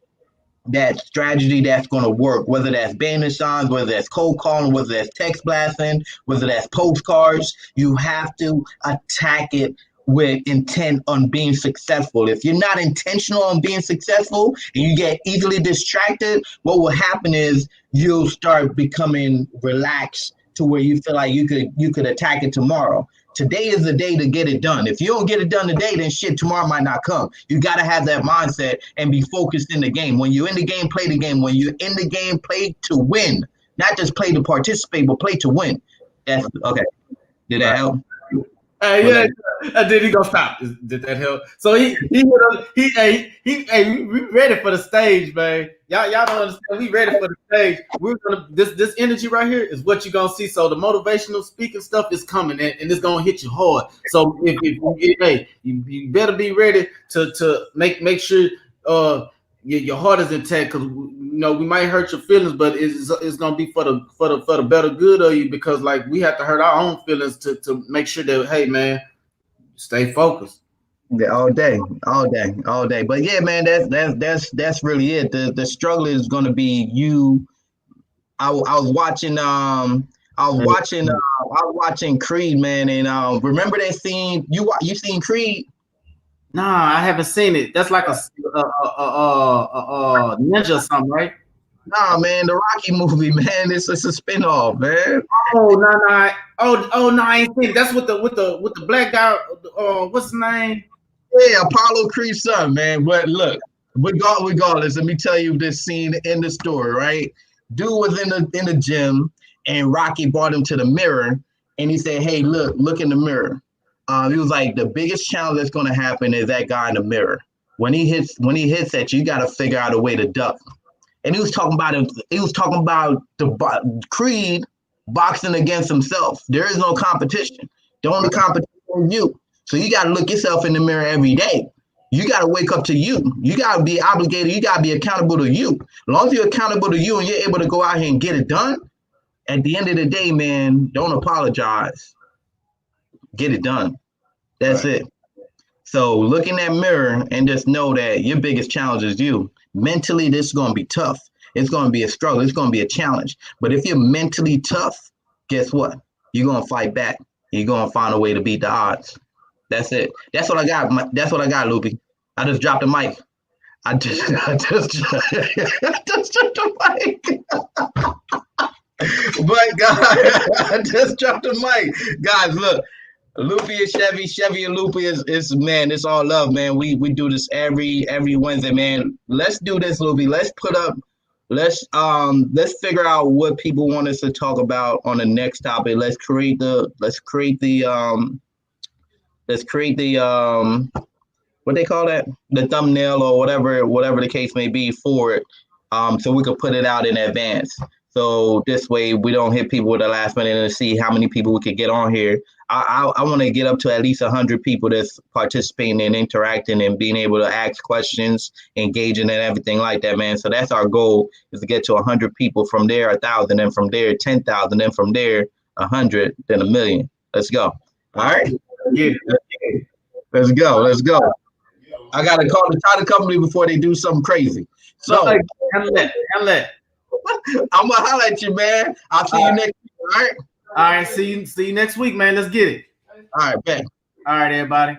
that strategy that's going to work, whether that's banner signs, whether that's cold calling, whether that's text blasting, whether that's postcards. You have to attack it with intent on being successful. If you're not intentional on being successful and you get easily distracted, what will happen is you'll start becoming relaxed to where you feel like you could attack it tomorrow. Today is the day to get it done. If you don't get it done today, then shit, tomorrow might not come. You got to have that mindset and be focused in the game. When you're in the game, play the game. When you're in the game, play to win. Not just play to participate, but play to win. That's okay. Did that help? Yeah, and then he gonna stop. Did that help? So we ready for the stage, man. Y'all don't understand. We ready for the stage. We're gonna this energy right here is what you're gonna see. So the motivational speaking stuff is coming and it's gonna hit you hard. So you better be ready to make sure your heart is intact, because we might hurt your feelings, but it's gonna be for the better good of you, because like we have to hurt our own feelings to make sure that, hey man, stay focused. Yeah, all day, all day, all day. But yeah, man, that's really it. The struggle is going to be you. I was watching I was watching Creed, man, and remember that scene? You seen Creed? Nah, I haven't seen it. That's like a ninja or something, right? Nah, man, the Rocky movie, man. It's a spinoff, man. Oh no, no. Oh no, I ain't seen it. That's with the black guy. What's his name? Yeah, Apollo Creed's son, man. But look, regardless, let me tell you this scene in the story, right? Dude was in the gym, and Rocky brought him to the mirror, and he said, "Hey, look in the mirror." He was like, "The biggest challenge that's going to happen is that guy in the mirror. When he hits at you, you got to figure out a way to duck." And he was talking about it. He was talking about the Creed boxing against himself. There is no competition. The only competition is you. So you got to look yourself in the mirror every day. You got to wake up to you. You got to be obligated. You got to be accountable to you. As long as you're accountable to you and you're able to go out here and get it done, at the end of the day, man, don't apologize. Get it done. That's right. It. So look in that mirror and just know that your biggest challenge is you. Mentally, this is going to be tough. It's going to be a struggle. It's going to be a challenge. But if you're mentally tough, guess what? You're going to fight back. You're going to find a way to beat the odds. That's it. That's what I got. That's what I got, Lupi. I just dropped the mic. I just dropped the mic. But guys, I just dropped the mic. Guys, look. Lupi and Chevy and Lupi is man, it's all love, man. We do this every Wednesday, man. Let's do this, Lupi. Let's figure out what people want us to talk about on the next topic. Let's create the let's create the what they call that, the thumbnail or whatever the case may be for it, so we could put it out in advance. So this way we don't hit people with the last minute and see how many people we could get on here. I want to get up to at least 100 people that's participating and interacting and being able to ask questions, engaging and everything like that, man. So that's our goal, is to get to 100 people. From there, 1,000, and from there, 10,000, and from there, 100, then 1,000,000. Let's go. All right. Yeah. Let's go. Let's go. I got to call the title company before they do something crazy. So handle that. I'm gonna holler at you, man. I'll see you next week. All right. All right. See you next week, man. Let's get it. All right, man. All right, everybody.